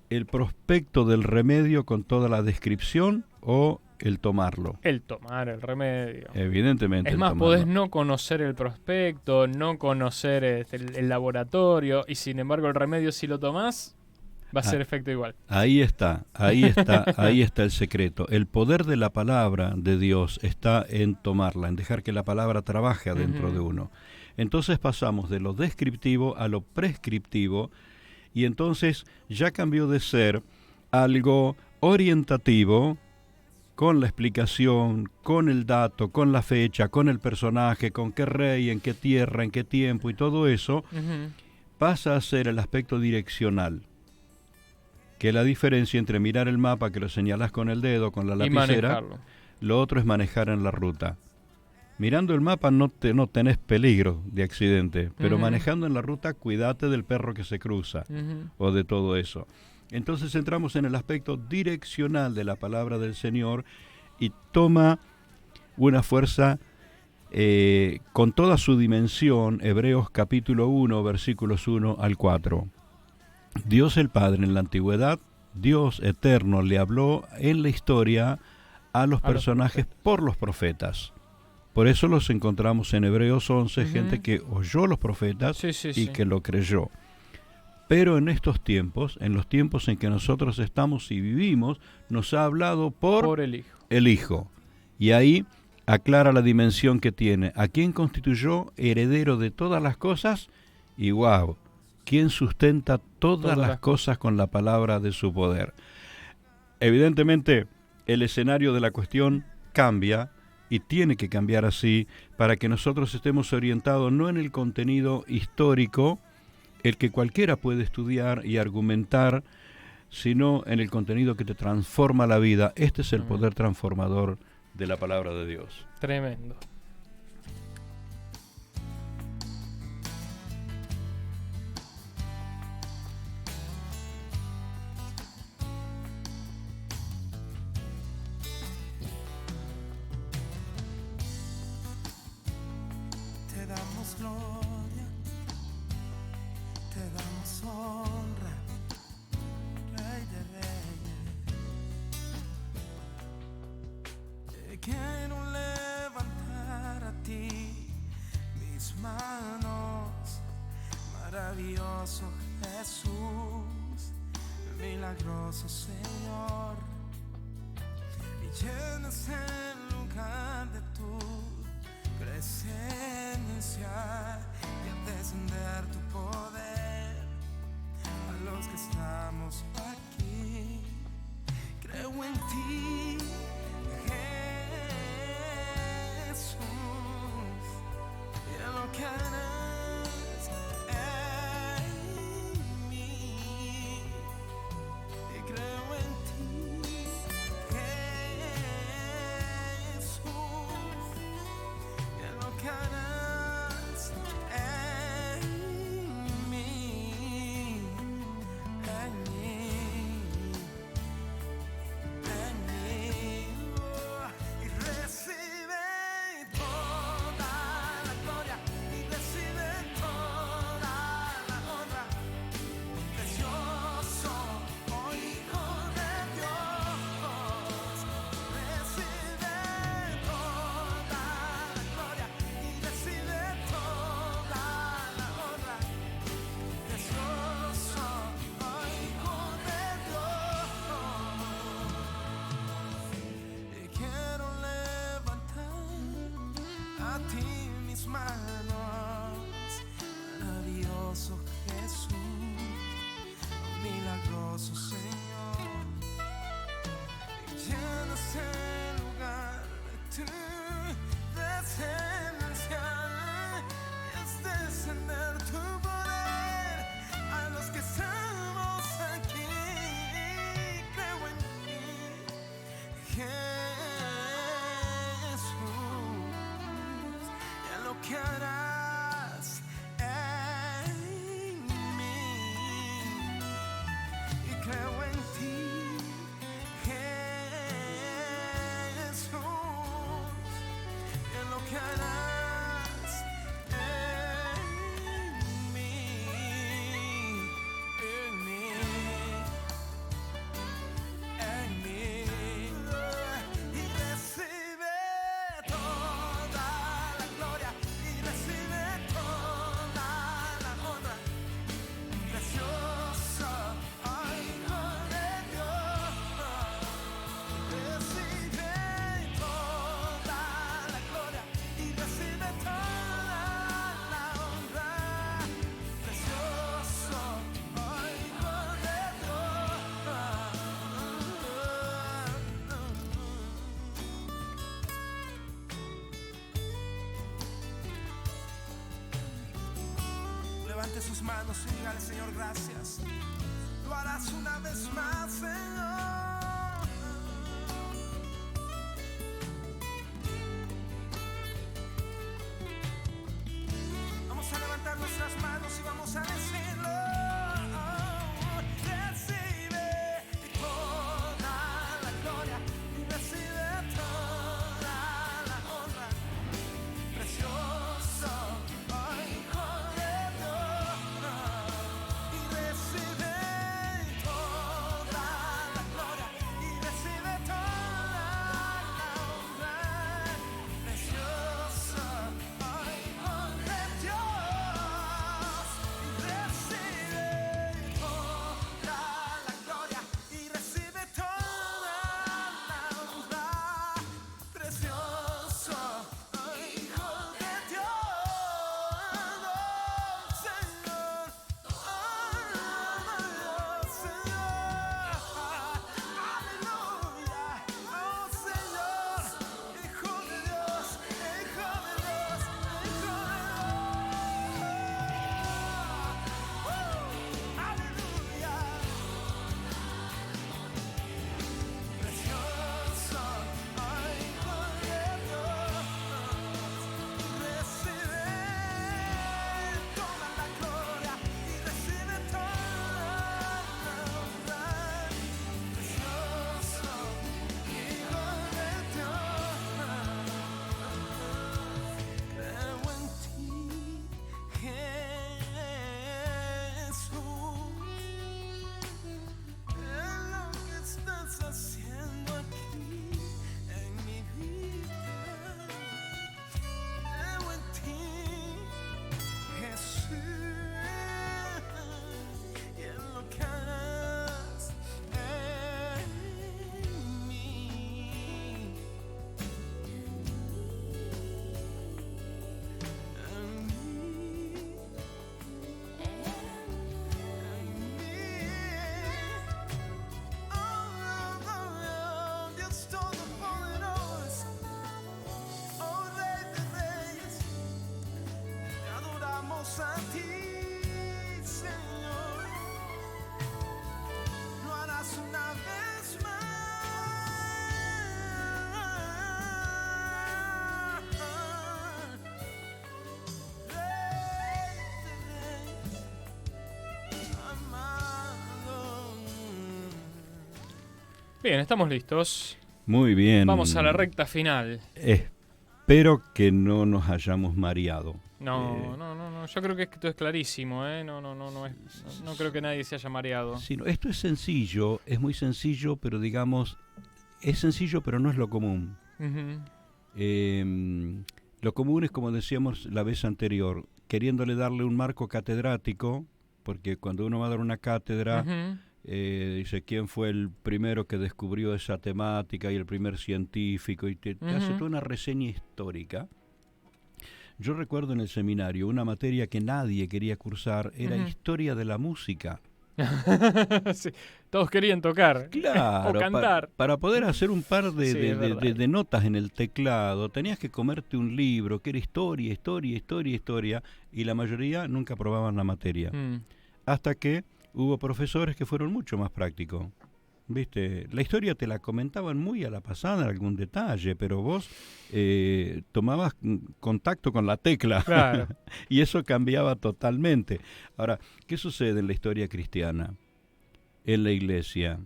¿El prospecto del remedio con toda la descripción o el tomarlo? El tomar el remedio. Evidentemente. Es más, podés no conocer el prospecto, no conocer el laboratorio, y sin embargo el remedio, si lo tomás, va a ser efecto igual. Ahí está el secreto. El poder de la palabra de Dios está en tomarla, en dejar que la palabra trabaje adentro de uno. Entonces pasamos de lo descriptivo a lo prescriptivo, y entonces ya cambió de ser algo orientativo, con la explicación, con el dato, con la fecha, con el personaje, con qué rey, en qué tierra, en qué tiempo y todo eso, pasa a ser el aspecto direccional. Que es la diferencia entre mirar el mapa, que lo señalas con el dedo, con la lapicera, lo otro es manejar en la ruta. Mirando el mapa no tenés peligro de accidente, pero manejando en la ruta, cuídate del perro que se cruza o de todo eso. Entonces entramos en el aspecto direccional de la palabra del Señor y toma una fuerza con toda su dimensión. Hebreos capítulo 1, versículos 1 al 4. Dios el Padre en la antigüedad, Dios eterno, le habló en la historia a los personajes por los profetas. Por eso los encontramos en Hebreos 11, gente que oyó los profetas y que lo creyó. Pero en estos tiempos, en los tiempos en que nosotros estamos y vivimos, nos ha hablado por el Hijo. Y ahí aclara la dimensión que tiene. ¿A quién constituyó heredero de todas las cosas? Y wow, ¿quién sustenta todas las cosas con la palabra de su poder? Evidentemente, el escenario de la cuestión cambia y tiene que cambiar así para que nosotros estemos orientados no en el contenido histórico, el que cualquiera puede estudiar y argumentar, sino en el contenido que te transforma la vida. Este es el poder transformador de la palabra de Dios. Tremendo. Te damos gloria, te damos honra, Rey de Reyes. Te quiero levantar a ti mis manos, maravilloso Jesús, milagroso Señor, y llenas el lugar de tu presencia y al descender tu poder a los que estamos aquí. Creo en ti, Jesús, y en lo que harás en mí. Y creo en ti, Jesús, y en lo que harás en mí, en mí, en mí. Y recibe toda la gloria, y recibe toda la honra, precioso Hijo de Dios. Recibe toda la gloria, y recibe toda la honra, precioso Hijo de Dios. Y quiero levantar a ti mis manos, maravilloso Jesús, milagroso Señor, y llenas el lugar de tu presencia y es descender tu poder a los que estamos aquí. Creo en ti, Jesús, y en lo que harás en mí. Y creo en ti, Jesús, y en lo que harás en mí, en mí, en mí. Y recibe toda la gloria, y recibe toda la honra, precioso Hijo de Dios. Recibe toda la gloria, y recibe toda la honra, precioso Hijo de Dios. Levante sus manos y dígale: Señor, gracias. Lo harás una vez más, Señor. Vamos a levantar nuestras manos y vamos a decirlo. Recibe toda la gloria, y recibe toda la honra, precioso Hijo de Dios. Y recibe toda la gloria, Bien, estamos listos. Muy bien. Vamos a la recta final. Espero que no nos hayamos mareado. No. Yo creo que esto es clarísimo, ¿eh? No creo que nadie se haya mareado. Sí, no, esto es sencillo, es muy sencillo, pero digamos, es sencillo, pero no es lo común. Lo común es, como decíamos la vez anterior, queriéndole darle un marco catedrático, porque cuando uno va a dar una cátedra, dice quién fue el primero que descubrió esa temática y el primer científico, y te hace toda una reseña histórica. Yo recuerdo en el seminario una materia que nadie quería cursar, era historia de la música. Sí, todos querían tocar. Claro, o cantar. Para poder hacer un par Sí, de notas en el teclado, tenías que comerte un libro que era historia, y la mayoría nunca aprobaban la materia. Hasta que hubo profesores que fueron mucho más prácticos. ¿Viste? La historia te la comentaban muy a la pasada en algún detalle, pero vos tomabas contacto con la tecla. Claro. Y eso cambiaba totalmente. Ahora, ¿qué sucede en la historia cristiana? En la iglesia.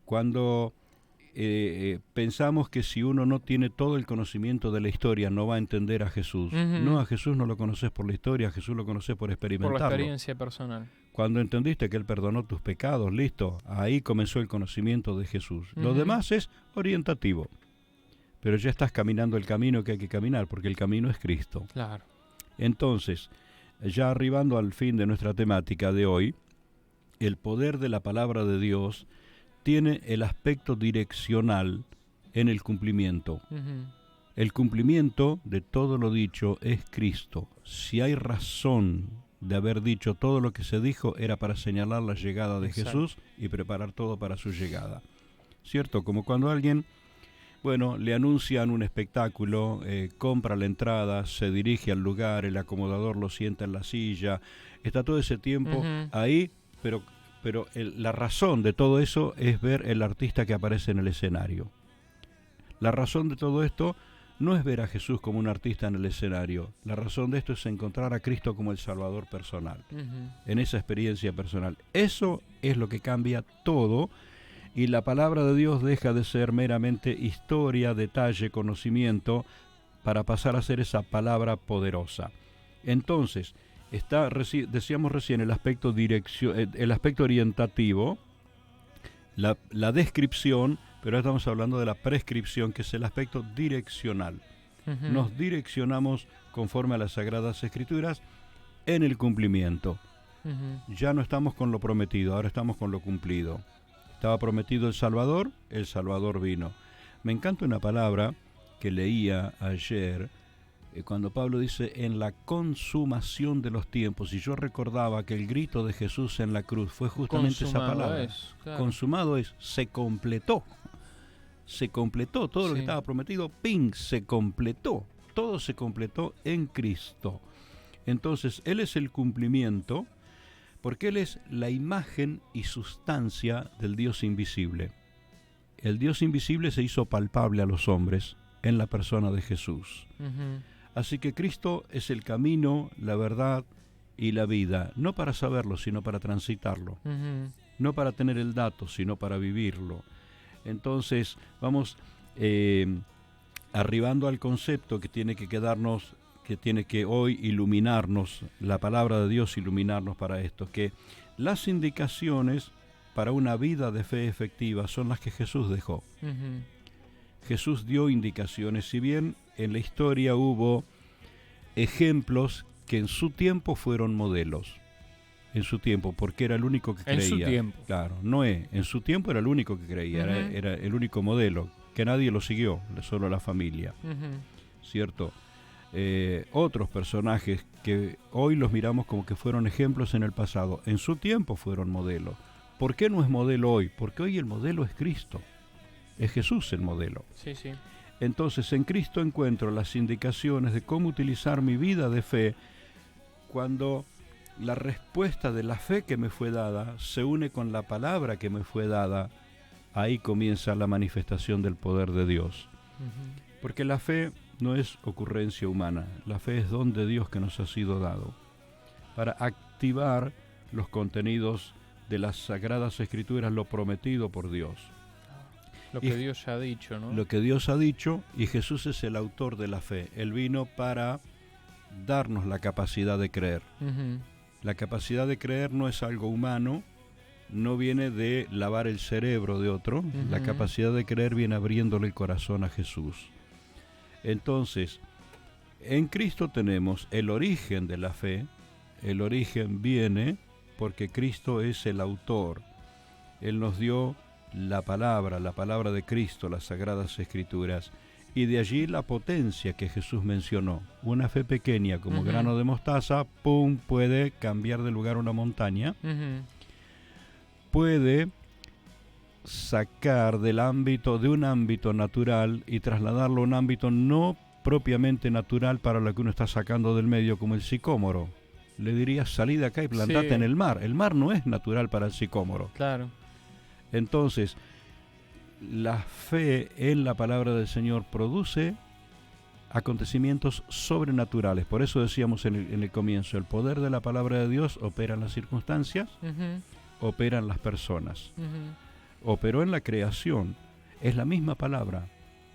Cuando pensamos que si uno no tiene todo el conocimiento de la historia no va a entender a Jesús. No, a Jesús no lo conoces por la historia, a Jesús lo conoces por experimentarlo. Por la experiencia personal. Cuando entendiste que Él perdonó tus pecados, listo, ahí comenzó el conocimiento de Jesús. Lo demás es orientativo. Pero ya estás caminando el camino que hay que caminar, porque el camino es Cristo. Claro. Entonces, ya arribando al fin de nuestra temática de hoy, el poder de la palabra de Dios tiene el aspecto direccional en el cumplimiento. El cumplimiento de todo lo dicho es Cristo. Si hay razón de haber dicho todo lo que se dijo, era para señalar la llegada de Jesús y preparar todo para su llegada. ¿Cierto? Como cuando alguien, le anuncian un espectáculo, compra la entrada, se dirige al lugar, el acomodador lo sienta en la silla, está todo ese tiempo ahí, pero la razón de todo eso es ver el artista que aparece en el escenario. La razón de todo esto no es ver a Jesús como un artista en el escenario. La razón de esto es encontrar a Cristo como el Salvador personal, en esa experiencia personal. Eso es lo que cambia todo, y la palabra de Dios deja de ser meramente historia, detalle, conocimiento, para pasar a ser esa palabra poderosa. Entonces, decíamos recién el aspecto el aspecto orientativo, la descripción, pero ahora estamos hablando de la prescripción, que es el aspecto direccional. Nos direccionamos conforme a las Sagradas Escrituras en el cumplimiento. Ya no estamos con lo prometido, ahora estamos con lo cumplido. Estaba prometido el Salvador vino. Me encanta una palabra que leía ayer, cuando Pablo dice en la consumación de los tiempos, y yo recordaba que el grito de Jesús en la cruz fue justamente esa palabra. Consumado es, se completó. Se completó todo lo que estaba prometido, se completó. Todo se completó en Cristo. Entonces, Él es el cumplimiento, porque Él es la imagen y sustancia del Dios invisible. El Dios invisible se hizo palpable a los hombres en la persona de Jesús. Así que Cristo es el camino, la verdad y la vida, no para saberlo, sino para transitarlo. No para tener el dato, sino para vivirlo. Entonces, vamos arribando al concepto que tiene que quedarnos, que tiene que hoy iluminarnos, la palabra de Dios iluminarnos para esto, que las indicaciones para una vida de fe efectiva son las que Jesús dejó. Jesús dio indicaciones, si bien en la historia hubo ejemplos que en su tiempo fueron modelos. En su tiempo, porque era el único que creía. En su tiempo. Claro, Noé, en su tiempo era el único que creía, era el único modelo, que nadie lo siguió, solo la familia. ¿Cierto? Otros personajes que hoy los miramos como que fueron ejemplos en el pasado, en su tiempo fueron modelos. ¿Por qué no es modelo hoy? Porque hoy el modelo es Cristo. Es Jesús el modelo. Sí. Entonces, en Cristo encuentro las indicaciones de cómo utilizar mi vida de fe cuando la respuesta de la fe que me fue dada se une con la palabra que me fue dada. Ahí comienza la manifestación del poder de Dios. Porque la fe no es ocurrencia humana, la fe es don de Dios que nos ha sido dado para activar los contenidos de las Sagradas Escrituras, lo prometido por Dios. Lo que Dios ya ha dicho, ¿no? Lo que Dios ha dicho, y Jesús es el autor de la fe. Él vino para darnos la capacidad de creer. La capacidad de creer no es algo humano, no viene de lavar el cerebro de otro. La capacidad de creer viene abriéndole el corazón a Jesús. Entonces, en Cristo tenemos el origen de la fe. El origen viene porque Cristo es el autor. Él nos dio la palabra de Cristo, las Sagradas Escrituras, y de allí la potencia que Jesús mencionó. Una fe pequeña como grano de mostaza, ¡pum!, puede cambiar de lugar una montaña, puede sacar de un ámbito natural y trasladarlo a un ámbito no propiamente natural para lo que uno está sacando del medio, como el sicómoro. Le diría, salí de acá y plantate en el mar. El mar no es natural para el sicómoro. Claro. Entonces, la fe en la palabra del Señor produce acontecimientos sobrenaturales. Por eso decíamos en el comienzo, el poder de la palabra de Dios opera en las circunstancias, opera en las personas, operó en la creación. Es la misma palabra,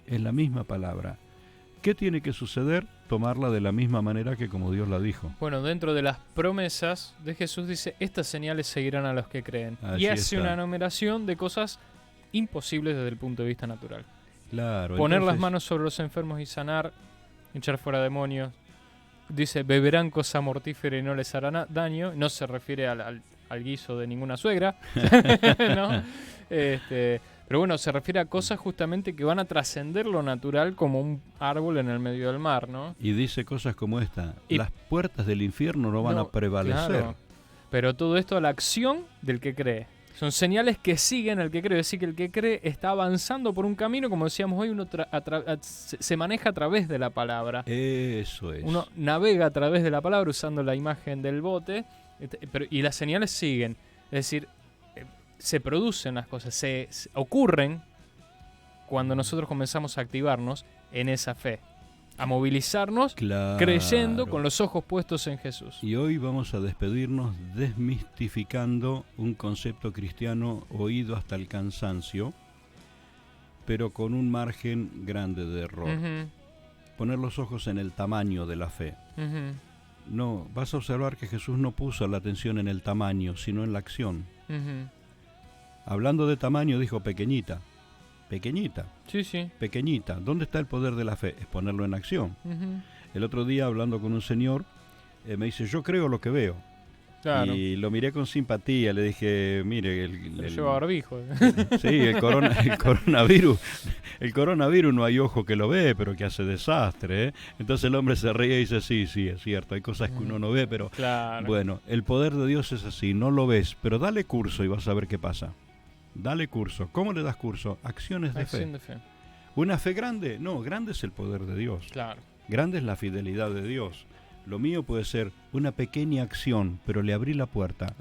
es la misma palabra. ¿Qué tiene que suceder? Tomarla de la misma manera que como Dios la dijo. Bueno, dentro de las promesas de Jesús dice, estas señales seguirán a los que creen. Y hace una enumeración de cosas imposibles desde el punto de vista natural. Claro. Poner las manos sobre los enfermos y sanar, echar fuera demonios. Dice, beberán cosa mortífera y no les hará daño. No se refiere al guiso de ninguna suegra. ¿No? Pero bueno, se refiere a cosas justamente que van a trascender lo natural, como un árbol en el medio del mar, ¿no? Y dice cosas como esta, las puertas del infierno no van a prevalecer. Claro, pero todo esto a la acción del que cree. Son señales que siguen al que cree. Es decir, que el que cree está avanzando por un camino, como decíamos hoy, uno se maneja a través de la palabra. Eso es. Uno navega a través de la palabra usando la imagen del bote, y las señales siguen. Es decir, se producen las cosas, se ocurren cuando nosotros comenzamos a activarnos en esa fe, a movilizarnos, creyendo con los ojos puestos en Jesús. Y hoy vamos a despedirnos desmistificando un concepto cristiano oído hasta el cansancio, pero con un margen grande de error. Poner los ojos en el tamaño de la fe. No, vas a observar que Jesús no puso la atención en el tamaño, sino en la acción. Hablando de tamaño, dijo pequeñita. Pequeñita. Sí. Pequeñita. ¿Dónde está el poder de la fe? Es ponerlo en acción. El otro día, hablando con un señor, me dice, yo creo lo que veo. Claro. Y lo miré con simpatía, le dije, mire... el lleva barbijo. Sí, el coronavirus. El coronavirus no hay ojo que lo ve, pero que hace desastre, ¿eh? Entonces el hombre se reía y dice, sí, es cierto, hay cosas que uno no ve, pero... Claro. Bueno, el poder de Dios es así, no lo ves, pero dale curso y vas a ver qué pasa. Dale curso. ¿Cómo le das curso? Acciones de fe. ¿Una fe grande? No, grande es el poder de Dios. Claro. Grande es la fidelidad de Dios. Lo mío puede ser una pequeña acción, pero le abrí la puerta.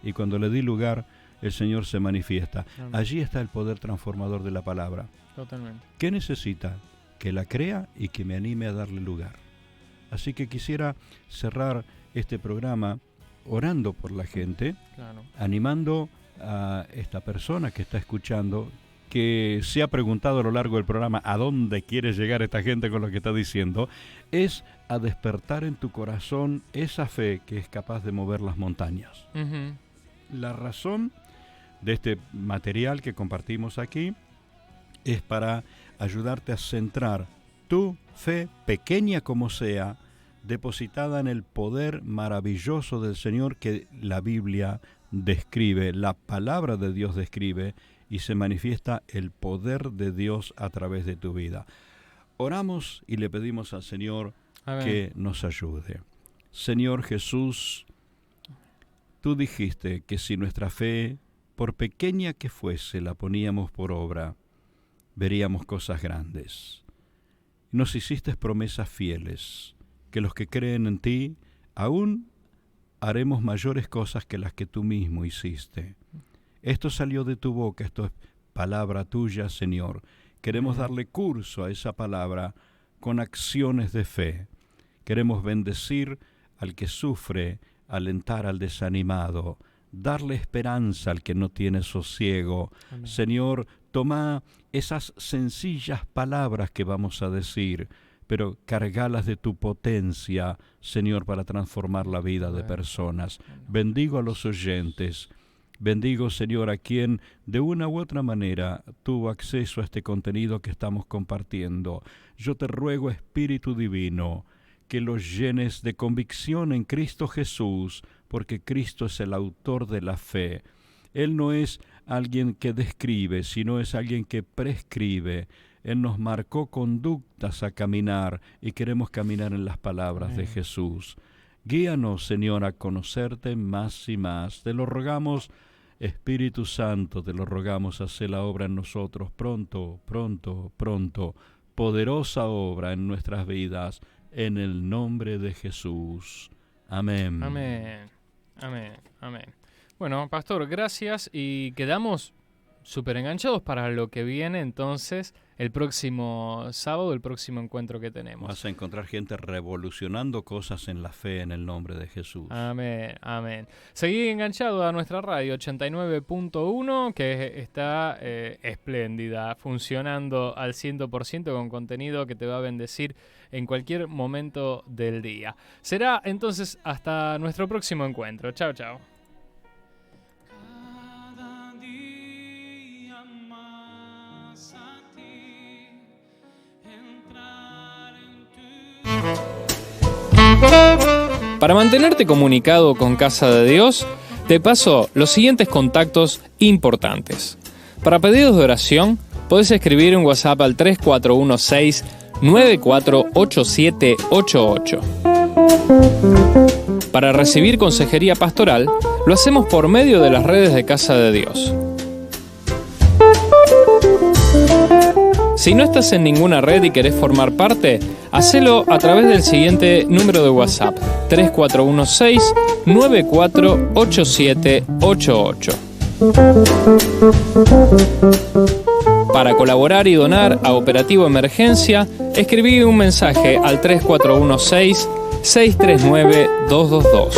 Y cuando le di lugar, el Señor se manifiesta. Allí está el poder transformador de la palabra. Totalmente. ¿Qué necesita? Que la crea y que me anime a darle lugar. Así que quisiera cerrar este programa orando por la gente, animando a esta persona que está escuchando, que se ha preguntado a lo largo del programa a dónde quiere llegar esta gente con lo que está diciendo, es a despertar en tu corazón esa fe que es capaz de mover las montañas. La razón de este material que compartimos aquí es para ayudarte a centrar tu fe, pequeña como sea, depositada en el poder maravilloso del Señor que la Biblia describe, la palabra de Dios describe, y se manifiesta el poder de Dios a través de tu vida. Oramos y le pedimos al Señor que nos ayude. Señor Jesús, tú dijiste que si nuestra fe, por pequeña que fuese, la poníamos por obra, veríamos cosas grandes. Nos hiciste promesas fieles, que los que creen en ti, aún haremos mayores cosas que las que tú mismo hiciste. Esto salió de tu boca, esto es palabra tuya, Señor. Queremos darle curso a esa palabra con acciones de fe. Queremos bendecir al que sufre, alentar al desanimado, darle esperanza al que no tiene sosiego. Amén. Señor, toma esas sencillas palabras que vamos a decir, pero cargalas de tu potencia, Señor, para transformar la vida de personas. Bendigo a los oyentes. Bendigo, Señor, a quien de una u otra manera tuvo acceso a este contenido que estamos compartiendo. Yo te ruego, Espíritu Divino, que los llenes de convicción en Cristo Jesús, porque Cristo es el autor de la fe. Él no es alguien que describe, sino es alguien que prescribe. Él nos marcó conductas a caminar y queremos caminar en las palabras de Jesús. Guíanos, Señor, a conocerte más y más. Te lo rogamos, Espíritu Santo, te lo rogamos, haz la obra en nosotros pronto, pronto, pronto. Poderosa obra en nuestras vidas, en el nombre de Jesús. Amén. Amén. Amén. Amén. Bueno, pastor, gracias y quedamos súper enganchados para lo que viene entonces el próximo sábado, el próximo encuentro que tenemos. Vas a encontrar gente revolucionando cosas en la fe en el nombre de Jesús. Amén, amén. Seguí enganchado a nuestra radio 89.1 que está espléndida, funcionando al 100% con contenido que te va a bendecir en cualquier momento del día. Será entonces hasta nuestro próximo encuentro. Chao, chao. Para mantenerte comunicado con Casa de Dios, te paso los siguientes contactos importantes. Para pedidos de oración, podés escribir un WhatsApp al 3416-948788. Para recibir consejería pastoral, lo hacemos por medio de las redes de Casa de Dios. Si no estás en ninguna red y querés formar parte, hacelo a través del siguiente número de WhatsApp, 3416-948788. Para colaborar y donar a Operativo Emergencia, escribí un mensaje al 3416-639-222.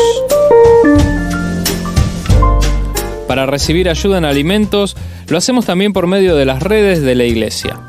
Para recibir ayuda en alimentos, lo hacemos también por medio de las redes de la Iglesia.